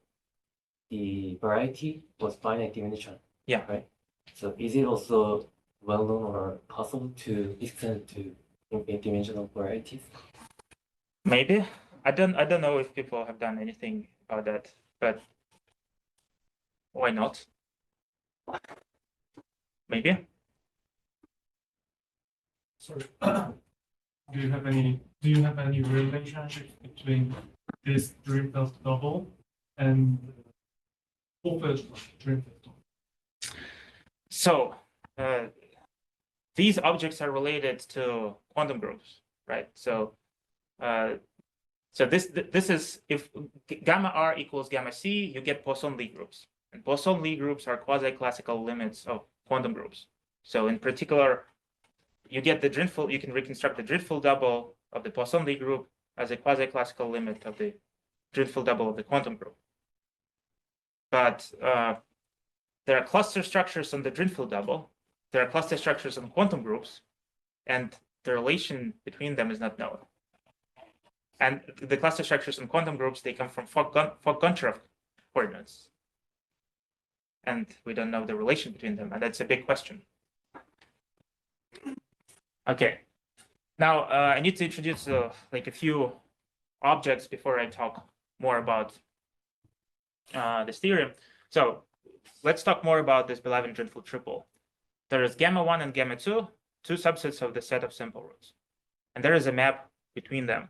the variety was finite dimension. Yeah. Right. So is it also well known or possible to extend to infinite dimensional varieties? maybe. I don't know if people have done anything about that, but why not? Maybe. Sorry. Do you have any relationship between this Drinfeld double and Opel Drinfeld double? So these objects are related to quantum groups, right? So this is, if gamma R equals gamma C, you get Poisson-Lie groups, and Poisson-Lie groups are quasi-classical limits of quantum groups. So in particular, you get the Drinfeld, you can reconstruct the Drinfeld double of the Poisson-Lie group as a quasi-classical limit of the Drinfeld double of the quantum group. But there are cluster structures on the Drinfeld double, there are cluster structures on quantum groups, and the relation between them is not known. And the cluster structures on quantum groups, they come from Fock-Goncharov coordinates. And we don't know the relation between them, and that's a big question. Okay, now I need to introduce like a few objects before I talk more about this theorem. So let's talk more about this Belhaven-Drinfeld triple. There is gamma 1 and gamma 2, two subsets of the set of simple roots, and there is a map between them.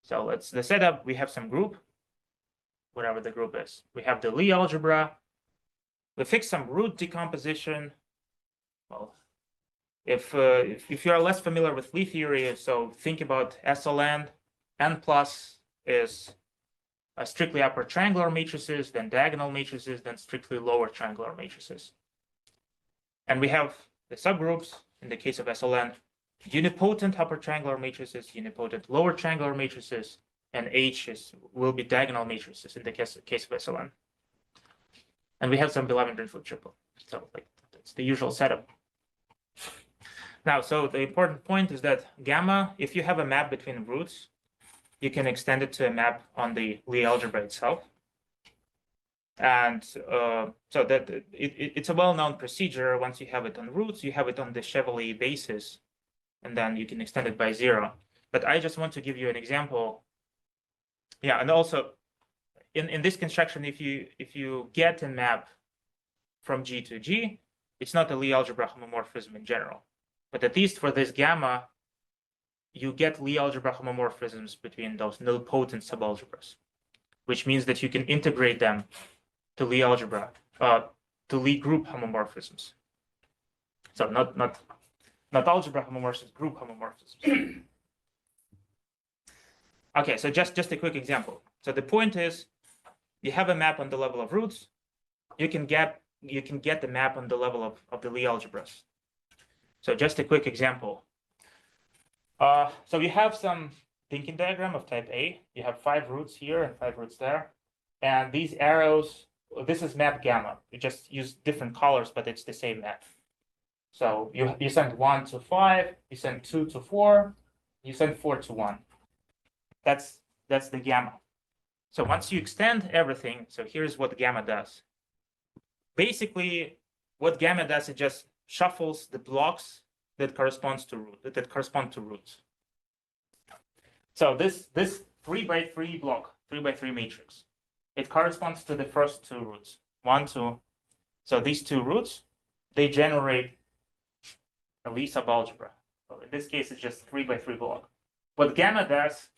So let's the setup. We have some group, whatever the group is. We have the Lie algebra. We fix some root decomposition. Well, if you are less familiar with Lie theory, so think about SLN. N plus is strictly upper triangular matrices, then diagonal matrices, then strictly lower triangular matrices. And we have the subgroups in the case of SLN. Unipotent upper triangular matrices, unipotent lower triangular matrices, and H will be diagonal matrices in the case of SLN. And we have some Belhaven-Drinfeld triple. So like that's the usual setup. Now, so the important point is that gamma, if you have a map between roots, you can extend it to a map on the Lie algebra itself. And so that it's a well-known procedure. Once you have it on roots, you have it on the Chevalier basis, and then you can extend it by 0. but I just want to give you an example. Yeah, and also in this construction, if you get a map from G to G, it's not a Lie algebra homomorphism in general, but at least for this gamma, you get Lie algebra homomorphisms between those nilpotent subalgebras, which means that you can integrate them to Lie algebra, to Lie group homomorphisms. So not algebra homomorphisms, group homomorphisms. Okay, so just a quick example. So the point is, you have a map on the level of roots. You can get the map on the level of the Lie algebras. So just a quick example. So you have some thinking diagram of type A. You have 5 roots here and 5 roots there, and these arrows. This is map gamma. You just use different colors, but it's the same map. So you send 1 to 5, you send 2 to 4, you send 4 to 1. That's the gamma. So once you extend everything, so here's what gamma does. Basically, what gamma does, it just shuffles the blocks that correspond to roots. So this 3x3 block, 3x3 matrix, it corresponds to the first 2 roots. 1, 2. So these 2 roots, they generate a Lie subalgebra. So in this case, it's just 3x3 block. What gamma does,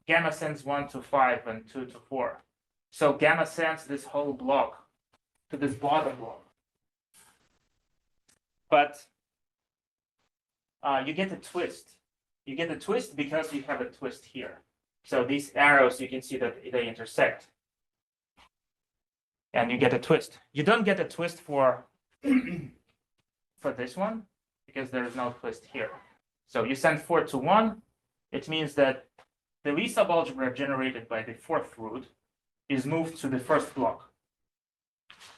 gamma sends 1 to 5 and 2 to 4. So gamma sends this whole block to this bottom block. But you get a twist. You get a twist because you have a twist here. So these arrows, you can see that they intersect. And you get a twist. You don't get a twist for this one because there is no twist here. So you send 4 to 1. It means that the Lie subalgebra generated by the 4th root is moved to the first block.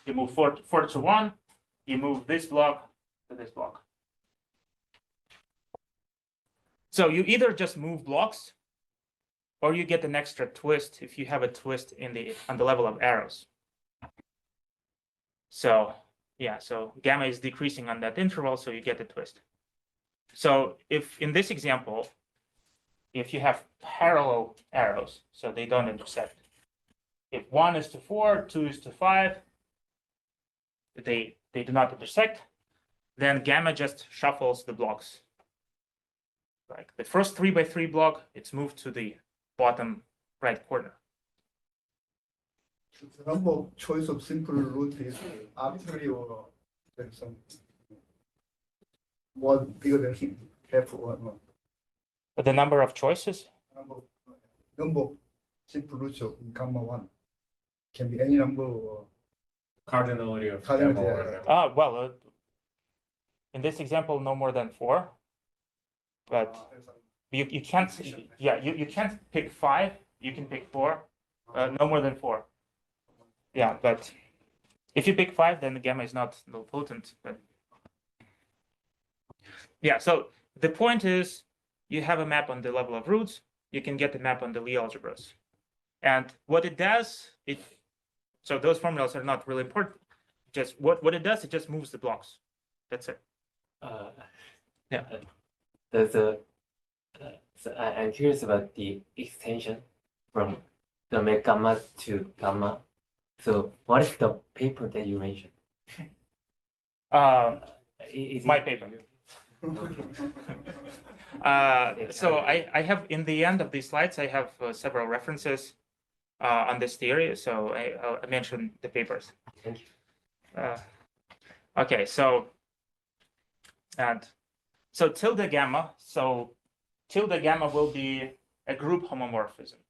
You move 4 to 1. You move this block to this block. So you either just move blocks, or you get an extra twist if you have a twist on the level of arrows. So yeah, so gamma is decreasing on that interval, so you get a twist. So if in this example, if you have parallel arrows, so they don't intersect. If 1 is to 4, 2 is to 5, they do not intersect, then gamma just shuffles the blocks. Like the first 3x3 block, it's moved to the bottom right corner. The number of choice of simple root is arbitrary or there's some more bigger than half or not. But the number of choices? Number of simple roots of gamma 1 can be any number or Cardinality of Cardinality, gamma or whatever. Well, in this example, no more than 4. But you can't, yeah, you can't pick 5. You can pick 4. No more than 4. Yeah, but if you pick 5, then the gamma is not nilpotent. But yeah, so the point is, you have a map on the level of roots. You can get the map on the Lie algebras, and what it does, so those formulas are not really important. Just what it does, it just moves the blocks. That's it. Yeah. So I'm curious about the extension from the map gamma to gamma. So what is the paper that you mentioned? Is My it- paper. So I have, in the end of these slides, I have several references on this theory. So I mentioned the papers. Thank you. Okay, so tilde gamma. So tilde gamma will be a group homomorphism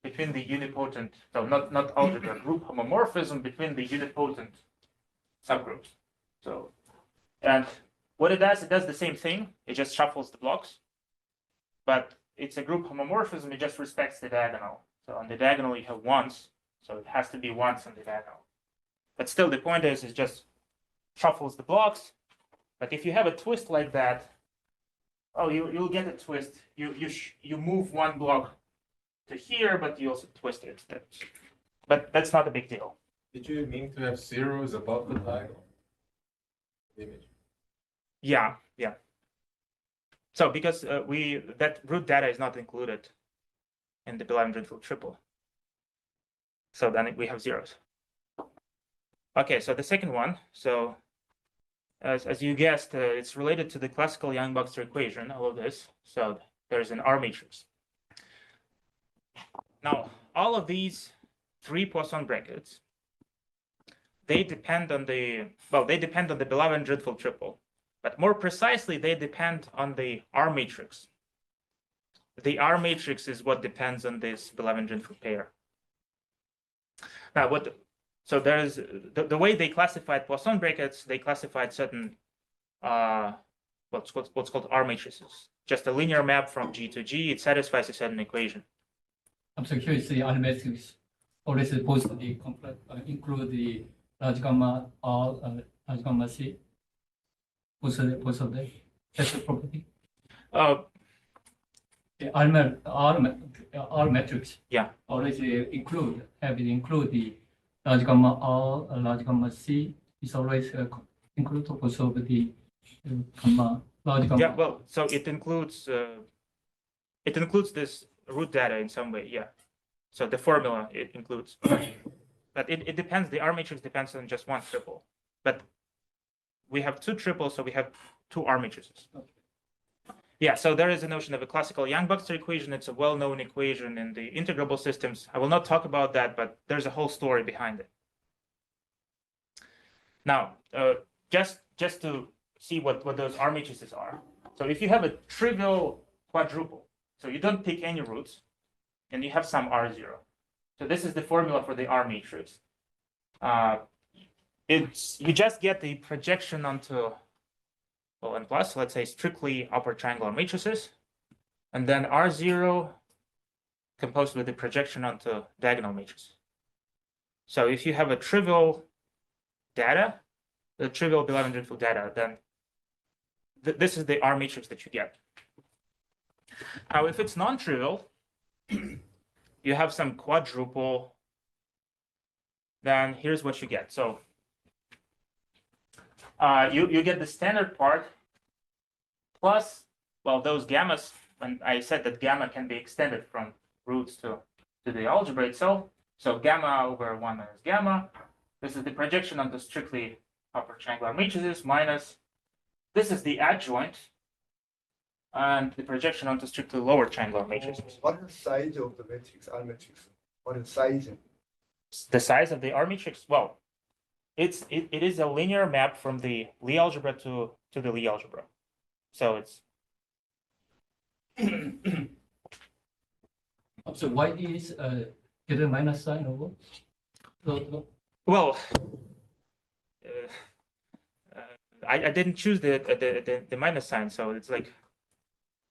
between the unipotent, so not algebra, group homomorphism between the unipotent subgroups. So, and what it does the same thing. It just shuffles the blocks, but it's a group homomorphism. It just respects the diagonal. So on the diagonal you have ones, so it has to be ones on the diagonal. But still, the point is, it just shuffles the blocks. But if you have a twist like that, oh, you'll get a twist. You move one block to here, but you also twist it. But that's not a big deal. Did you mean to have zeros above the diagonal image? Yeah. So because that root data is not included in the Belavan-Drinfeld triple. So then we have zeros. Okay, so the second one, so as you guessed, it's related to the classical Yang-Baxter equation, all of this. So there's an R matrix. Now, all of these three Poisson brackets, they depend on the Belavan-Drinfeld triple, but more precisely, they depend on the R matrix. The R matrix is what depends on this Belavan-Drinfeld pair. Now, so there's the way they classified Poisson brackets, they classified certain what's called R matrices. Just a linear map from G to G, it satisfies a certain equation. I'm so curious, the animatics always supposed to be include the large gamma R, large gamma C. Both of them. That's the property. The R matrix. Yeah. Always include the large gamma R, large gamma C. Is always include both of the gamma, large gamma. Yeah, well, so it includes this root data in some way, yeah. So the formula it includes, but it depends. The R matrix depends on just one triple, but we have two triples, so we have two R matrices. Okay. Yeah, so there is a notion of a classical Yang-Baxter equation. It's a well-known equation in the integrable systems. I will not talk about that, but there's a whole story behind it. Now, just to see what those R matrices are. So if you have a trivial quadruple, so you don't pick any roots, and you have some R0. So this is the formula for the R matrix. You just get the projection onto n plus, let's say strictly upper triangular matrices, and then R0 composed with the projection onto diagonal matrices. So if you have a trivial data, the trivial Belavan-Drinfeld data, then this is the R matrix that you get. Now, if it's non-trivial, you have some quadruple, then here's what you get. So you get the standard part plus, well, those gammas, and I said that gamma can be extended from roots to the algebra itself. So gamma over 1 minus gamma. This is the projection onto strictly upper triangular matrices minus, this is the adjoint, and the projection onto strictly lower triangular matrices. What is the size of the matrix, R matrix? What is the size? The size of the R matrix, well, it is a linear map from the Lie algebra to the Lie algebra. So it's So why is get a minus sign over? well, I didn't choose the minus sign, so it's like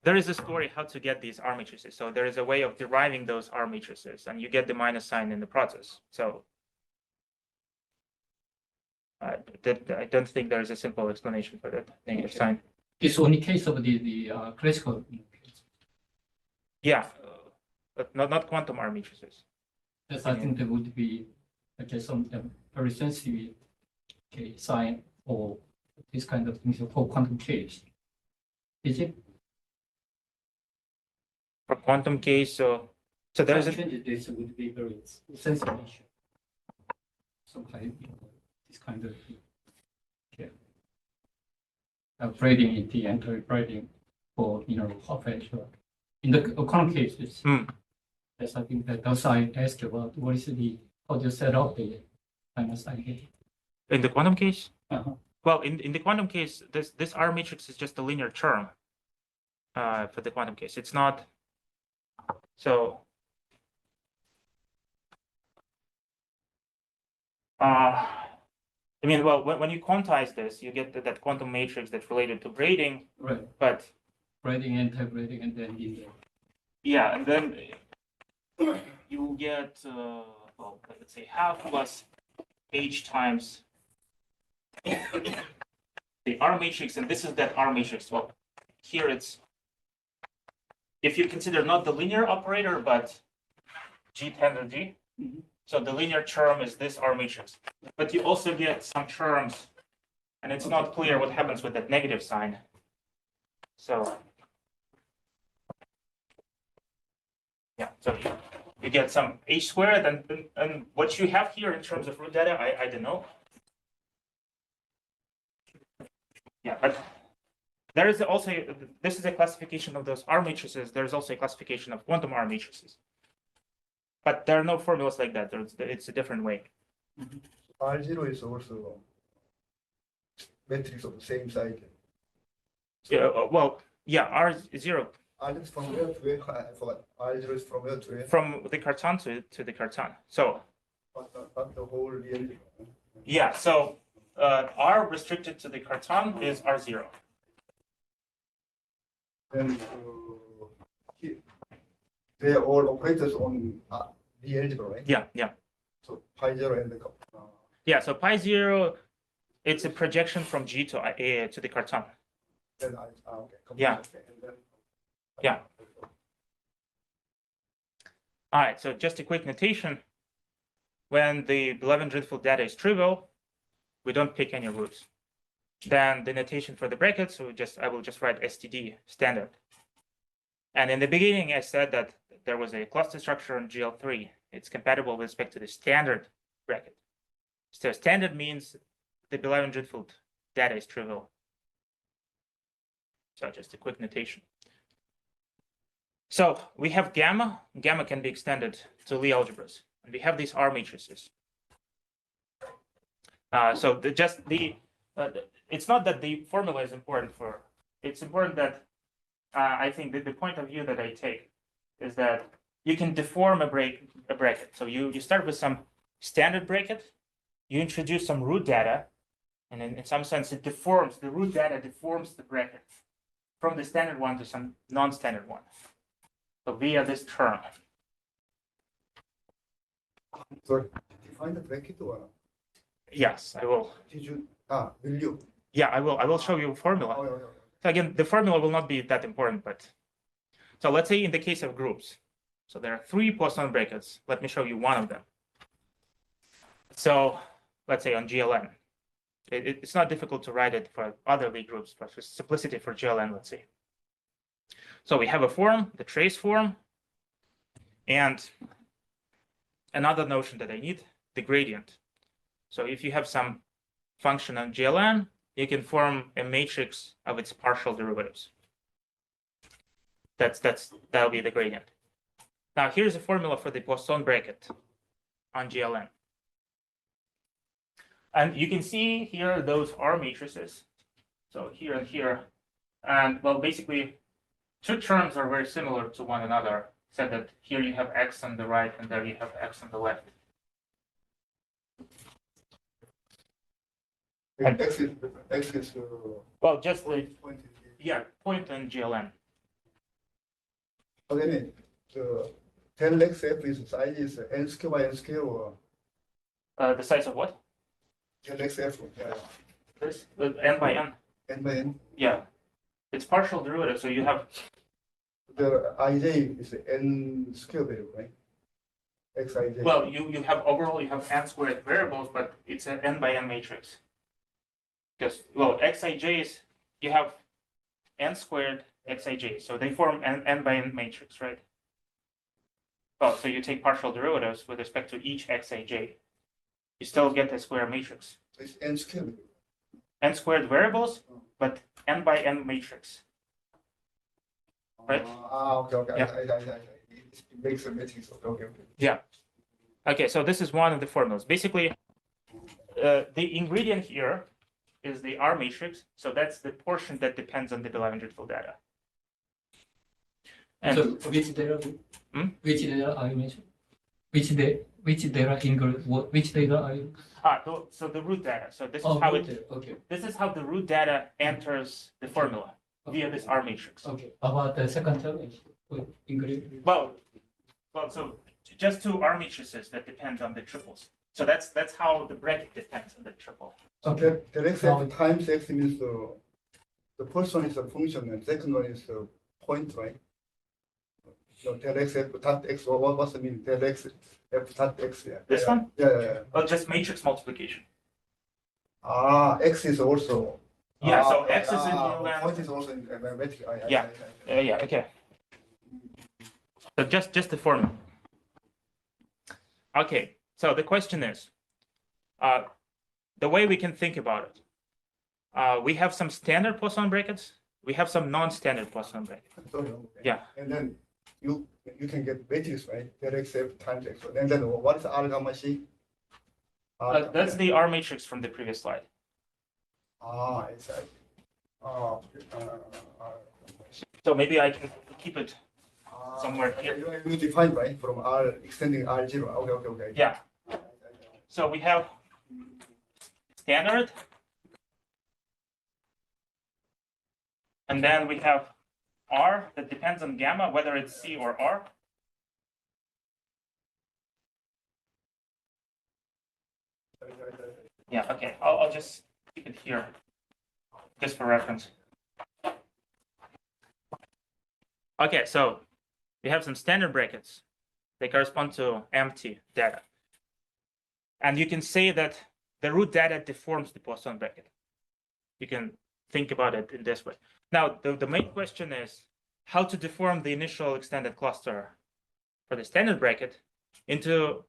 there is a story how to get these R matrices. So there is a way of deriving those R matrices, and you get the minus sign in the process. So I don't think there is a simple explanation for that negative sign. It's only case of the classical. Yeah, but not quantum R matrices. Yes, I think there would be some very sensitive sign or this kind of things for quantum case. Is it? For quantum case, so there's a This would be very sensitive issue. Some kind this kind of braiding in the entire braiding for half edge. In the quantum cases, yes, I think that those I asked about what is how do you set up the minus sign here? in the quantum case. Uh-huh. Well, in the quantum case, this R matrix is just a linear term for the quantum case. It's not. So I mean, well, when you quantize this, you get that quantum matrix that's related to braiding, Right. but Braiding, anti-braiding, and then in the yeah, and then you will get well, let's say half plus h times the R matrix, and this is that R matrix. Well, here it's, if you consider not the linear operator, but G tangent G. So the linear term is this R matrix, but you also get some terms, and it's not clear what happens with that negative sign. So Yeah, so you get some h squared, and what you have here in terms of root data, I don't know. Yeah, but there is also, this is a classification of those R matrices. There's also a classification of quantum R matrices. But there are no formulas like that. It's a different way. R0 is also matrix of the same size. Yeah, well, yeah, R0 R is from where to where? I forgot. R0 is from where to where? from the Cartan to the Cartan. So But not the whole real. yeah, so R restricted to the Cartan is R0. Then they are all operators on the algebra, right? Yeah, yeah. So pi 0 and the Yeah, so pi 0, it's a projection from G to the Cartan. then okay. Yeah. Okay, and then, Yeah. All right, so just a quick notation. When the Bellevin-Drinfeld data is trivial, we don't pick any roots. Then the notation for the brackets, so I will just write STD standard. And in the beginning, I said that there was a cluster structure on GL3. It's compatible with respect to the standard bracket. So standard means the Bellevin-Drinfeld data is trivial. So just a quick notation. So we have gamma. Gamma can be extended to Lie algebras. And we have these R matrices. So it's not that the formula is important for, it's important that I think that the point of view that I take is that you can deform a bracket. So you start with some standard bracket, you introduce some root data, and in some sense it deforms, the root data deforms the bracket from the standard one to some non-standard one. So via this term. so define the bracket or Yes, I will. did you will you? Yeah, I will show you a formula. Oh, yeah. So again, the formula will not be that important, but so let's say in the case of groups, so there are 3 Poisson brackets. Let me show you one of them. So let's say on GLN, it's not difficult to write it for other Lie groups, but for simplicity for GLN, let's say. So we have a form, the trace form, and another notion that I need, the gradient. So if you have some function on GLN, you can form a matrix of its partial derivatives. That'll be the gradient. Now here's a formula for the Poisson bracket on GLN. And you can see here those R matrices. So here and here. And well, basically, 2 terms are very similar to one another, except that here you have X on the right and there you have X on the left. X is Well, just the point. point on GLN. Okay, the 10 x f is size is n square by n square or The size of what? 10 x f. Yeah. This n by n. N by n. Yeah, it's partial derivative. So you have The ij is n square value, right? Xij. well, you have overall you have n squared variables, but it's an n by n matrix. Because well, xij is you have n squared xij, so they form an n by n matrix, right? Well, so you take partial derivatives with respect to each xij, you still get a square matrix. It's n square value. N squared variables, but n by n matrix. Right. Okay. Yeah. It makes a matrix. Okay. Yeah. Okay, so this is one of the formulas. Basically, the ingredient here is the R matrix. So that's the portion that depends on the Bellevin-Drinfeld data. And So which data? Which data are you mentioning? Which data include what? Which data are you? so the root data. So this is Oh, how okay. this is how the root data enters the formula via this R matrix. Okay. About the second term, include. Well, so just 2 R matrices that depend on the triples. So that's how the bracket depends on the triple. Okay. The x f times x means the first one is a function and second one is a point, right? So del x f dot x. What's the meaning? Del x f dot x. Yeah. This one? Yeah. Well, just matrix multiplication. X is also. Yeah, so X is in Point GLN. is also in matrix. Yeah. Yeah, okay. So just the formula. Okay, so the question is, the way we can think about it, we have some standard Poisson brackets, we have some non-standard Poisson brackets. Sorry, okay. Yeah. And then you can get matrix, right? That XF times X. And then what is R gamma C? That's the R matrix from the previous slide. It's like, uh, So maybe I can keep it somewhere here. You define, right, from R extending R0. Okay. Yeah. So we have standard. And then we have R that depends on gamma, whether it's C or R. Yeah, okay, I'll just keep it here, just for reference. Okay, so we have some standard brackets. They correspond to empty data. And you can say that the root data deforms the Poisson bracket. You can think about it in this way. Now, the main question is how to deform the initial extended cluster for the standard bracket into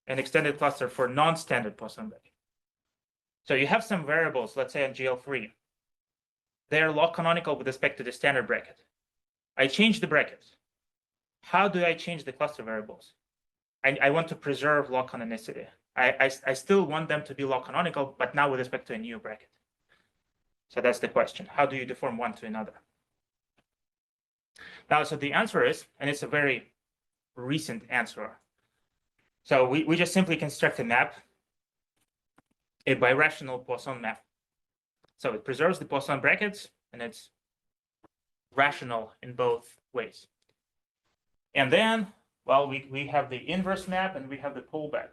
an extended cluster for non-standard Poisson bracket. So you have some variables, let's say on GL3. They are log canonical with respect to the standard bracket. I change the brackets. How do I change the cluster variables? I want to preserve log canonicity. I still want them to be log canonical, but now with respect to a new bracket. So that's the question. How do you deform one to another? Now, so the answer is, and it's a very recent answer. So we just simply construct a map, a birational Poisson map. So it preserves the Poisson brackets, and it's rational in both ways. And then, well, we have the inverse map and we have the pullback.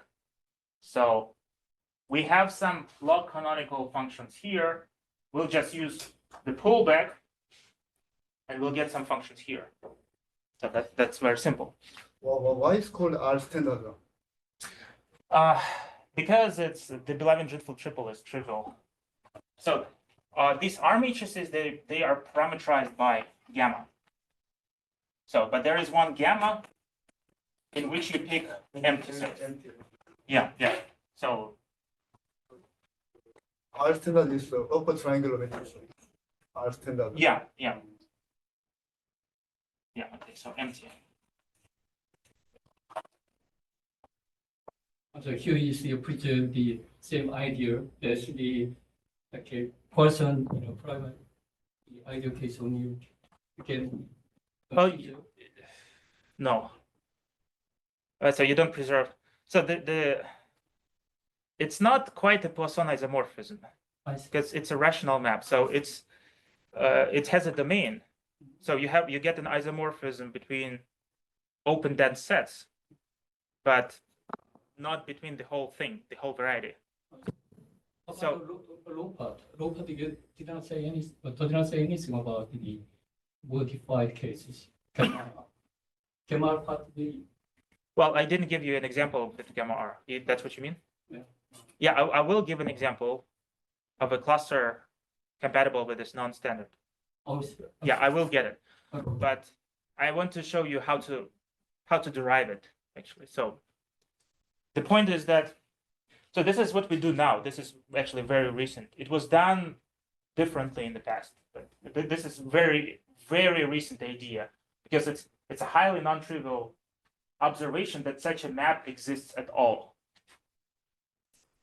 So we have some log canonical functions here. We'll just use the pullback and we'll get some functions here. So that's very simple. Well, why is called R standard? Because it's the Belevin-Rintzel triple is trivial. So these R matrices, they are parameterized by gamma. So, but there is one gamma in which you pick empty sets. Yeah. So R standard is the upper triangular matrix. R standard. yeah. Okay, so empty. So here you see present the same idea as the Poisson, private, the ideal case only you can. Well, no. So you don't preserve. So it's not quite a Poisson isomorphism because it's a rational map. So it has a domain. So you get an isomorphism between open dense sets, but not between the whole thing, the whole variety. So low part, you did not say anything about the modified cases. Gamma part Well, I didn't give you an example with gamma R. That's what you mean? Yeah, I will give an example of a cluster compatible with this non-standard. Yeah, I will get it, but I want to show you how to derive it actually. So the point is that, so this is what we do now. This is actually very recent. It was done differently in the past, but this is very, very recent idea because it's a highly non-trivial observation that such a map exists at all.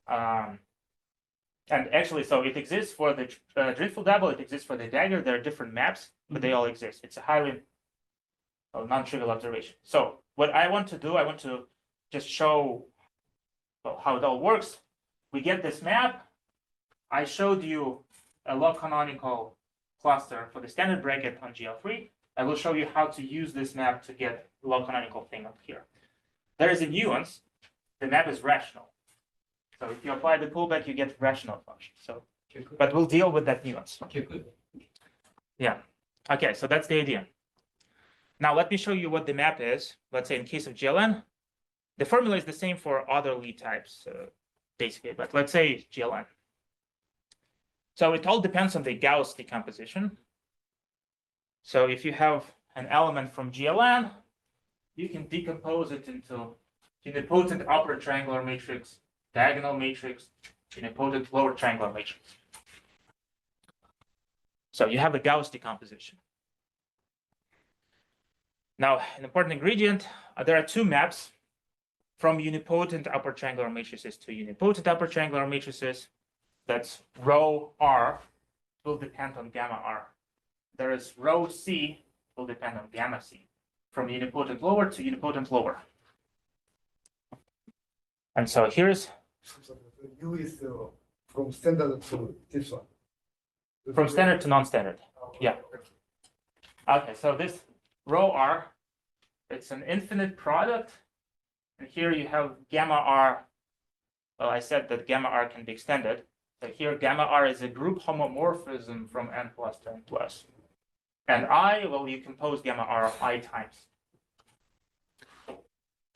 And actually, so it exists for the Rintzel double, it exists for the dagger. There are different maps, but they all exist. It's a highly non-trivial observation. So what I want to do, I want to just show how it all works. We get this map. I showed you a log canonical cluster for the standard bracket on GL3. I will show you how to use this map to get the log canonical thing up here. There is a nuance. The map is rational. So if you apply the pullback, you get rational function. So, but we'll deal with that nuance. Okay, good. Yeah. Okay, so that's the idea. Now let me show you what the map is. Let's say in case of GLN, the formula is the same for other Lie types, basically. But let's say GLN. So it all depends on the Gauss decomposition. So if you have an element from GLN, you can decompose it into unipotent upper triangular matrix, diagonal matrix, unipotent lower triangular matrix. So you have a Gauss decomposition. Now, an important ingredient, there are two maps from unipotent upper triangular matrices to unipotent upper triangular matrices. That's rho R will depend on gamma R. There is rho C will depend on gamma C, from unipotent lower to unipotent lower. And so here's So the U is from standard to this one. from standard to non-standard. Yeah. Okay, so this rho R, it's an infinite product. And here you have gamma R. Well, I said that gamma R can be extended. So here gamma R is a group homomorphism from n plus to n plus. And I, well, you compose gamma R I times.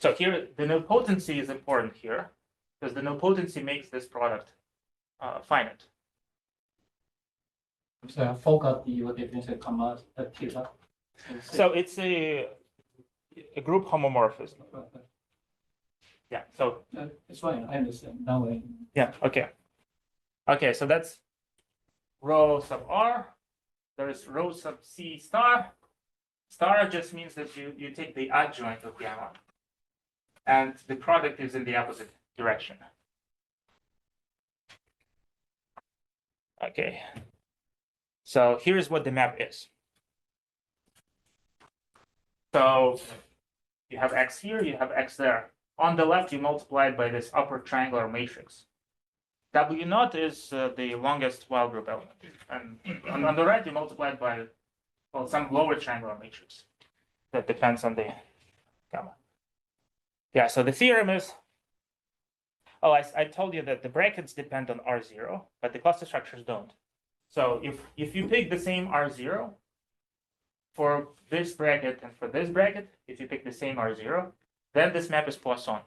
So here, the nilpotency is important here, because the nilpotency makes this product finite. So I forgot your definition of gamma theta. So it's a group homomorphism. Yeah, so It's fine, I understand. Now I yeah, okay. Okay, so that's rho sub R. There's rho sub C star. Star just means that you take the adjoint of gamma. And the product is in the opposite direction. Okay. So here's what the map is. So you have X here, you have X there. On the left, you multiply it by this upper triangular matrix. W naught is the longest Weil group element. And on the right, you multiply it by, well, some lower triangular matrix. That depends on the gamma. Yeah, so the theorem is, oh, I told you that the brackets depend on R0, but the cluster structures don't. So if you pick the same R0 for this bracket and for this bracket, if you pick the same R0, then this map is Poisson.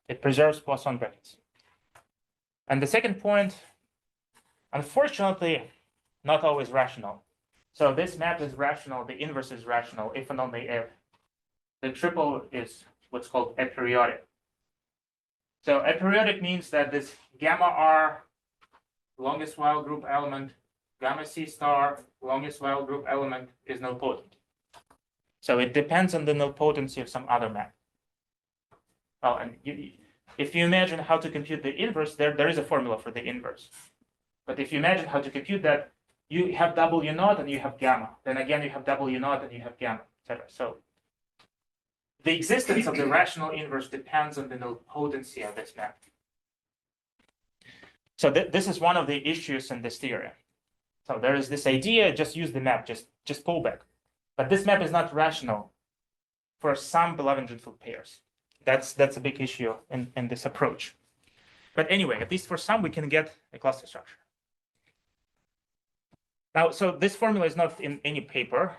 It preserves Poisson brackets. And the second point, unfortunately, not always rational. So this map is rational, the inverse is rational, if and only if the triple is what's called aperiodic. So aperiodic means that this gamma R, longest Weil group element, gamma C star, longest Weil group element is nilpotent. So it depends on the nilpotency of some other map. Well, and if you imagine how to compute the inverse, there is a formula for the inverse. But if you imagine how to compute that, you have W naught and you have gamma. Then again, you have W naught and you have gamma, etc. So the existence of the rational inverse depends on the nilpotency of this map. So this is one of the issues in this theorem. So there is this idea, just use the map, just pull back. But this map is not rational for some Beloven-Drinfeld pairs. That's a big issue in this approach. But anyway, at least for some, we can get a cluster structure. Now, so this formula is not in any paper.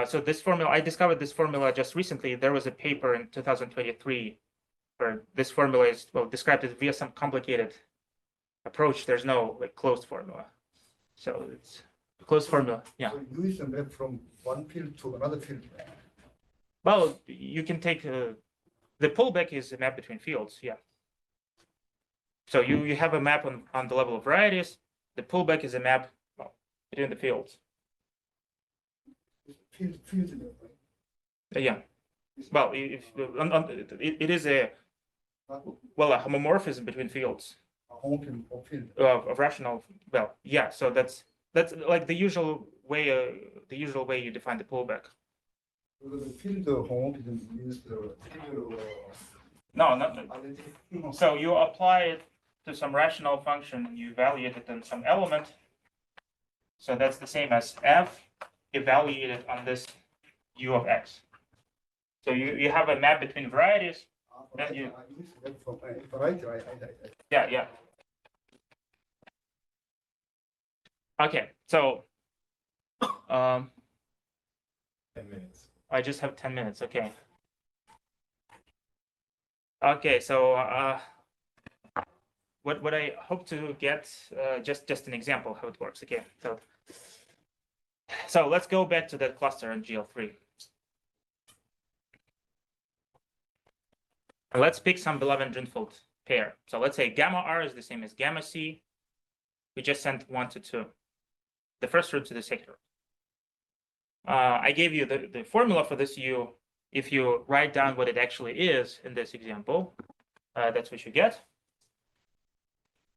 So this formula, I discovered this formula just recently. There was a paper in 2023 where this formula is, well, described as via some complicated approach. There's no like closed formula. So it's a closed formula, yeah. So you use the map from one field to another field. Well, you can take, the pullback is a map between fields, yeah. So you have a map on the level of varieties. The pullback is a map, well, between the fields. Field map, right? Yeah. Well, it is a, well, a homomorphism between fields A home field or field. of rational, well, yeah, so that's like the usual way you define the pullback. The field homomorphism means the No, not, identity. so you apply it to some rational function and you evaluate it on some element. So that's the same as f evaluated on this u of x. So you have a map between varieties. I use that from variety. Yeah, yeah. Okay, so 10 minutes. I just have 10 minutes, okay. Okay, so what I hope to get, just an example how it works, okay. So let's go back to that cluster in GL3. And let's pick some Beloven-Drinfeld pair. So let's say gamma R is the same as gamma C. We just sent 1 to 2, the first root to the second root. I gave you the formula for this U. If you write down what it actually is in this example, that's what you get.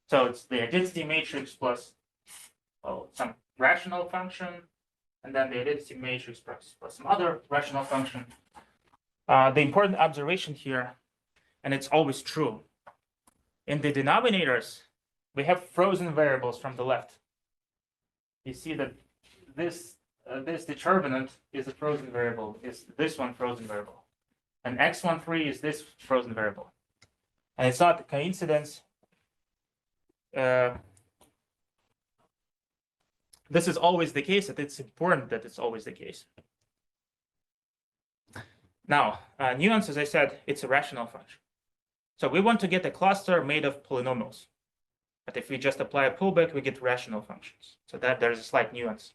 So it's the identity matrix plus some rational function, and then the identity matrix plus some other rational function. The important observation here, and it's always true, in the denominators, we have frozen variables from the left. You see that this determinant is a frozen variable, is this one frozen variable. And x13 is this frozen variable. And it's not a coincidence. This is always the case, and it's important that it's always the case. Now, nuance, as I said, it's a rational function. So we want to get a cluster made of polynomials. But if we just apply a pullback, we get rational functions. So that there's a slight nuance.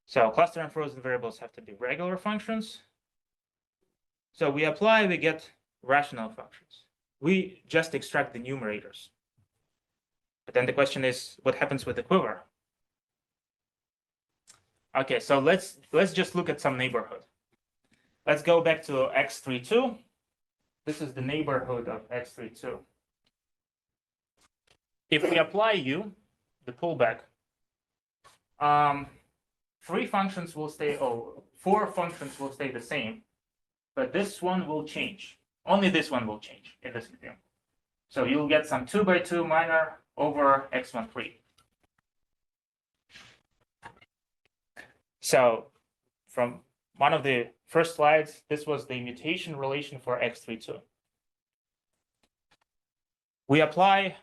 So cluster and frozen variables have to be regular functions. So we apply, we get rational functions. We just extract the numerators. But then the question is, what happens with the quiver? Okay, so let's just look at some neighborhood. Let's go back to x32. This is the neighborhood of x32. If we apply U, the pullback, 4 functions will stay the same, but this one will change. Only this one will change in this example. So you'll get some 2 by 2 minor over x13. So from one of the first slides, this was the mutation relation for x32. We apply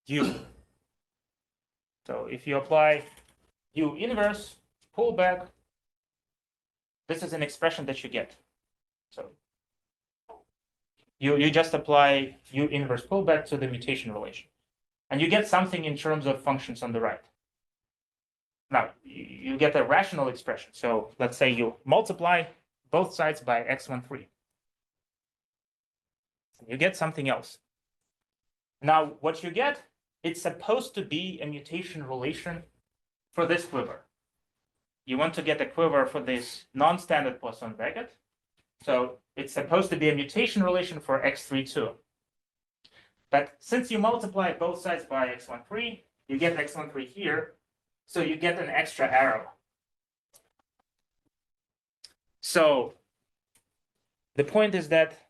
U. So if you apply U inverse, pullback, this is an expression that you get. So you just apply U inverse pullback to the mutation relation. And you get something in terms of functions on the right. Now, you get a rational expression. So let's say you multiply both sides by x13. You get something else. Now, what you get, it's supposed to be a mutation relation for this quiver. You want to get a quiver for this non-standard Poisson bracket. So it's supposed to be a mutation relation for x32. But since you multiply both sides by x13, you get x13 here. So you get an extra arrow. So the point is that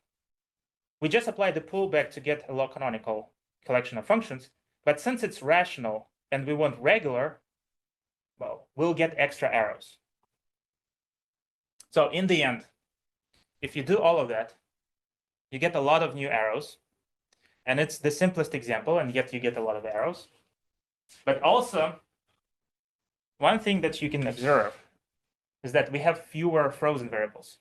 we just apply the pullback to get a log canonical collection of functions. But since it's rational and we want regular, well, we'll get extra arrows. So in the end, if you do all of that, you get a lot of new arrows. And it's the simplest example, and yet you get a lot of arrows. But also, one thing that you can observe is that we have fewer frozen variables.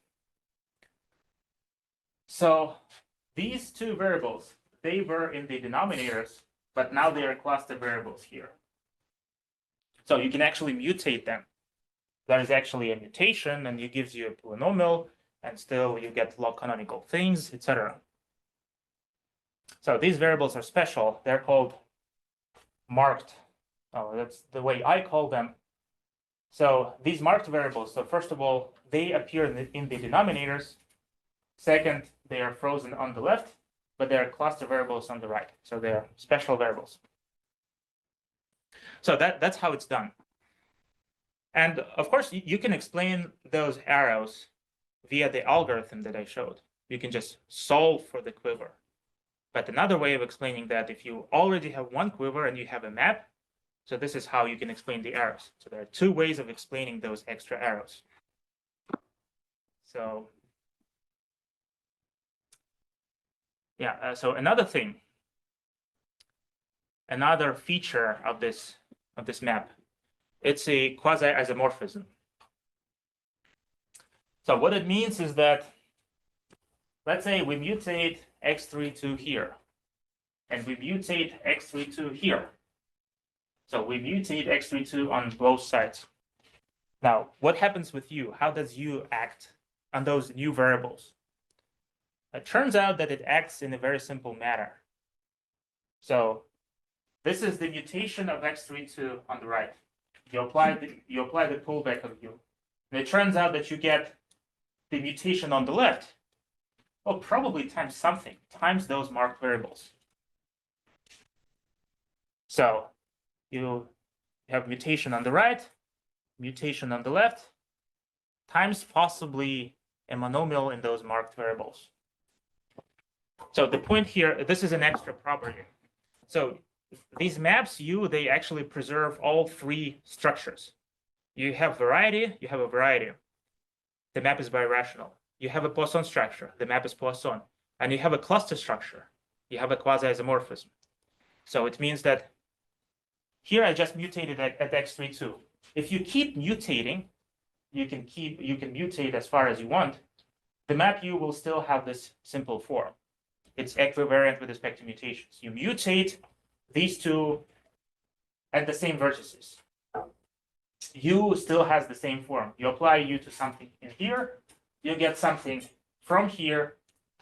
So these two variables, they were in the denominators, but now they are cluster variables here. So you can actually mutate them. There is actually a mutation, and it gives you a polynomial, and still you get log canonical things, etc. So these variables are special. They're called marked. Oh, that's the way I call them. So these marked variables, so first of all, they appear in the denominators. Second, they are frozen on the left, but they're cluster variables on the right. So they're special variables. So that's how it's done. And of course, you can explain those arrows via the algorithm that I showed. You can just solve for the quiver. But another way of explaining that, if you already have one quiver and you have a map, so this is how you can explain the arrows. So there are two ways of explaining those extra arrows. So yeah, so another thing, another feature of this map, it's a quasi-isomorphism. So what it means is that, let's say we mutate x32 here, and we mutate x32 here. So we mutate x32 on both sides. Now, what happens with U? How does U act on those new variables? It turns out that it acts in a very simple manner. So this is the mutation of x32 on the right. You apply the pullback of u. And it turns out that you get the mutation on the left. Well, probably times something, times those marked variables. So you have mutation on the right, mutation on the left, times possibly a monomial in those marked variables. So the point here, this is an extra property. So these maps U, they actually preserve all three structures. You have variety, you have a variety. The map is birational. You have a Poisson structure, the map is Poisson. And you have a cluster structure, you have a quasi-isomorphism. So it means that here I just mutated at x32. If you keep mutating, you can mutate as far as you want. The map U will still have this simple form. It's equivariant with respect to mutations. You mutate these two at the same vertices. U still has the same form. You apply U to something in here, you get something from here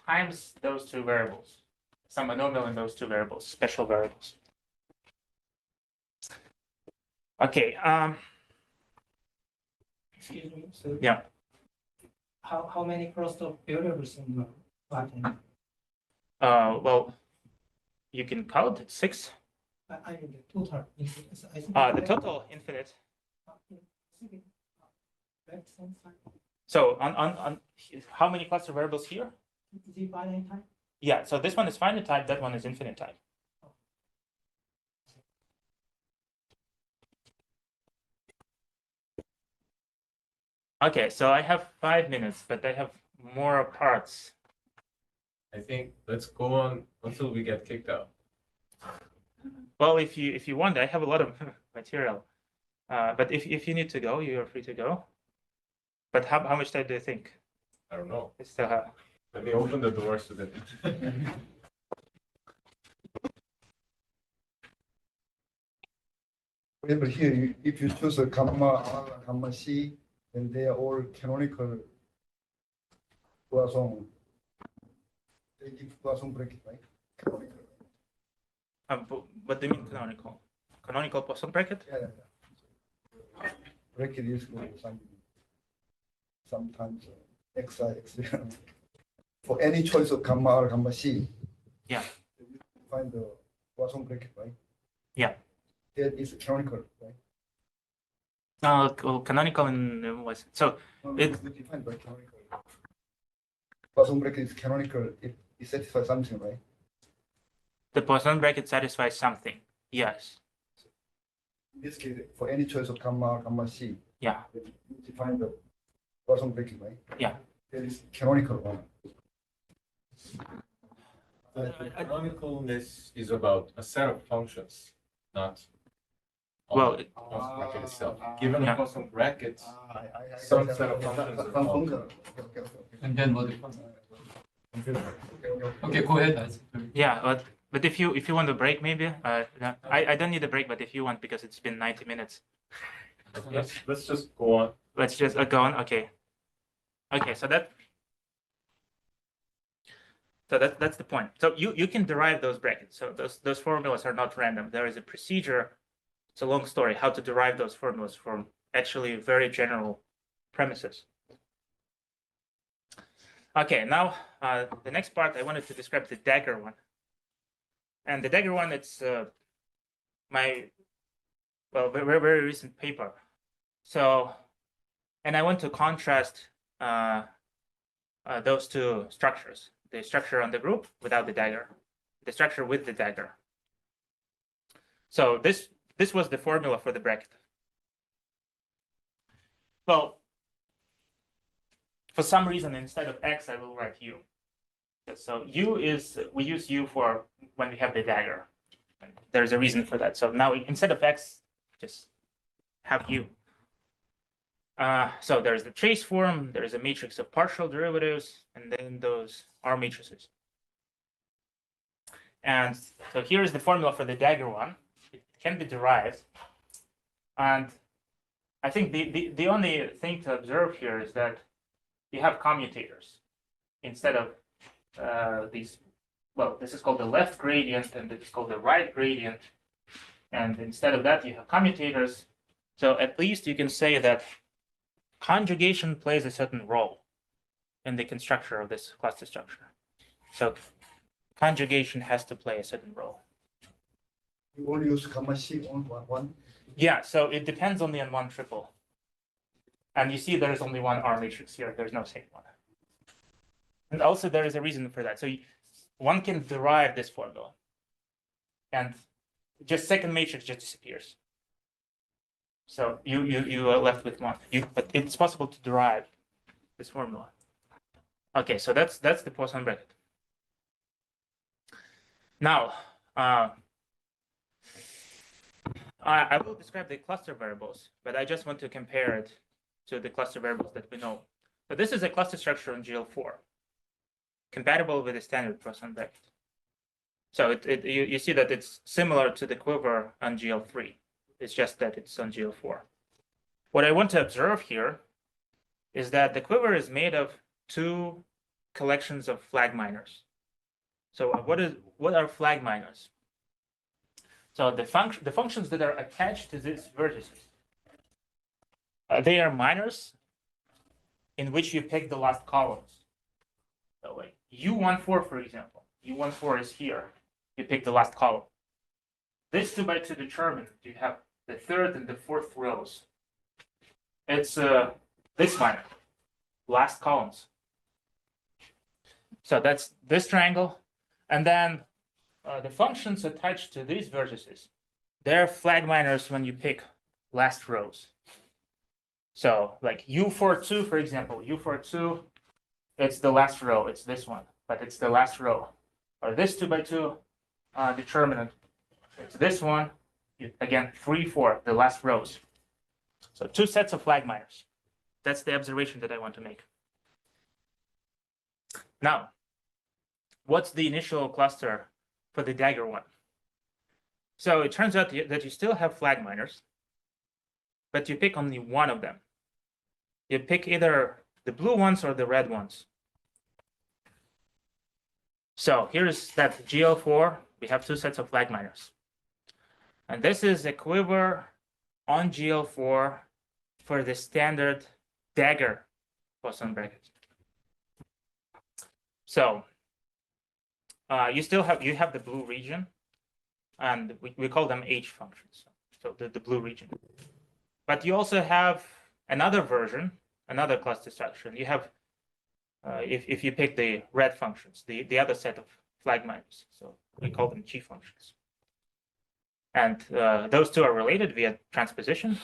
times those two variables. Some monomial in those two variables, special variables. Okay. Excuse me. So Yeah. how many cluster variables in the pattern? Well, you can count it 6. I mean the total. I think The total infinite. left hand side. So on how many cluster variables here? Is it finite type? Yeah. So this one is finite type. That one is infinite type. Okay. So I have 5 minutes, but I have more parts. I think let's go on until we get kicked out. Well, if you want, I have a lot of material. But if you need to go, you are free to go. But how much time do you think? I don't know. I still have. Let me open the doors so that. For example, here, if you choose a gamma R, gamma C, then they are all canonical Poisson. They give Poisson bracket, right? Canonical. What do you mean canonical? Canonical Poisson bracket? Yeah. Bracket is sometimes Xi, X. For any choice of gamma R, gamma C. Yeah. You find the Poisson bracket, right? Yeah. That is canonical, right? Well, canonical in what? So It's defined by canonical. Poisson bracket is canonical if it satisfies something, right? the Poisson bracket satisfies something. Yes. In this case, for any choice of gamma, gamma C. Yeah. You define the Poisson bracket, right? Yeah. That is canonical one. The canonicalness is about a set of functions, not. Well, the Poisson bracket itself. Given Yeah. a Poisson bracket, I some set of functions are Some called- function. Okay. And then modify. Okay, go ahead. yeah, but if you want a break, maybe I don't need a break, but if you want, because it's been 90 minutes, Let's just go on. let's just go on. Okay. So that's the point. So you can derive those brackets. So those formulas are not random. There is a procedure. It's a long story how to derive those formulas from actually very general premises. Okay, now the next part I wanted to describe the dagger one. And the dagger one, it's my very recent paper. So, and I want to contrast those two structures: the structure on the group without the dagger, the structure with the dagger. So this was the formula for the bracket. Well, for some reason, instead of X, I will write U. So U is, we use U for when we have the dagger. There's a reason for that. So now instead of X, just have U. So there's the trace form, there's a matrix of partial derivatives, and then those are matrices. And so here's the formula for the dagger one. It can be derived. And I think the only thing to observe here is that you have commutators instead of these, well, this is called the left gradient and this is called the right gradient. And instead of that, you have commutators. So at least you can say that conjugation plays a certain role in the construction of this cluster structure. So conjugation has to play a certain role. You only use gamma C on one. Yeah, so it depends on the N1 triple. And you see there's only one R matrix here. There's no same one. And also there is a reason for that. So one can derive this formula. And just second matrix just disappears. So you are left with one. But it's possible to derive this formula. Okay, so that's the Poisson bracket. Now, I will describe the cluster variables, but I just want to compare it to the cluster variables that we know. So this is a cluster structure on GL4, compatible with the standard Poisson bracket. So you see that it's similar to the quiver on GL3. It's just that it's on GL4. What I want to observe here is that the quiver is made of two collections of flag minors. So what are flag minors? So the functions that are attached to these vertices, they are minors in which you pick the last columns. So like U14, for example, U14 is here. You pick the last column. This 2x2 determinant, you have the third and the fourth rows. It's this minor, last columns. So that's this triangle. And then the functions attached to these vertices, they're flag minors when you pick last rows. So like U42, for example, U42, it's the last row, it's this one, but it's the last row. Or this 2x2 determinant, it's this one, again, 3, 4, the last rows. So two sets of flag minors. That's the observation that I want to make. Now, what's the initial cluster for the dagger one? So it turns out that you still have flag minors, but you pick only one of them. You pick either the blue ones or the red ones. So here's that GL4. We have two sets of flag minors. And this is a quiver on GL4 for the standard dagger Poisson bracket. So you have the blue region, and we call them H functions. So the blue region. But you also have another version, another cluster structure. You have if you pick the red functions, the other set of flag minors. So we call them G functions. And those two are related via transposition.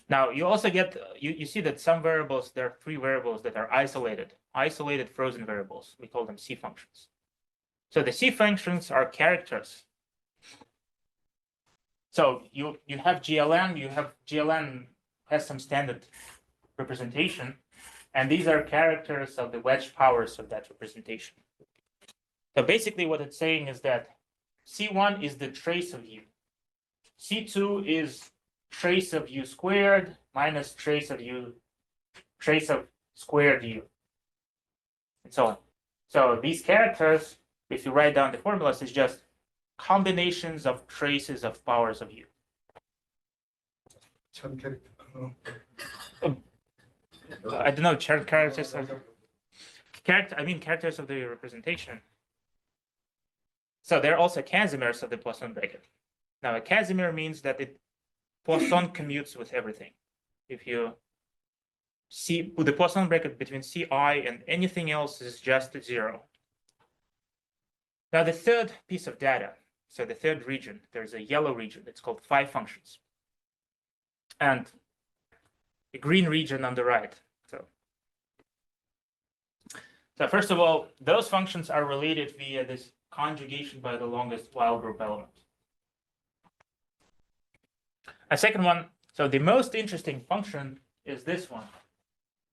Now you also get, you see that some variables, there are three variables that are isolated frozen variables. We call them C functions. So the C functions are characters. So you have GLN has some standard representation, and these are characters of the wedge powers of that representation. So basically what it's saying is that C1 is the trace of U. C2 is trace of U squared minus trace of squared U, and so on. So these characters, if you write down the formulas, is just combinations of traces of powers of U. I don't know, characters of characters of the representation. So they're also Casimirs of the Poisson bracket. Now a Casimir means that Poisson commutes with everything. If you see the Poisson bracket between Ci and anything else is just 0. Now the third piece of data, so the third region, there's a yellow region. It's called phi functions, and the green region on the right. So first of all, those functions are related via this conjugation by the longest Weyl group element. A second one, so the most interesting function is this one.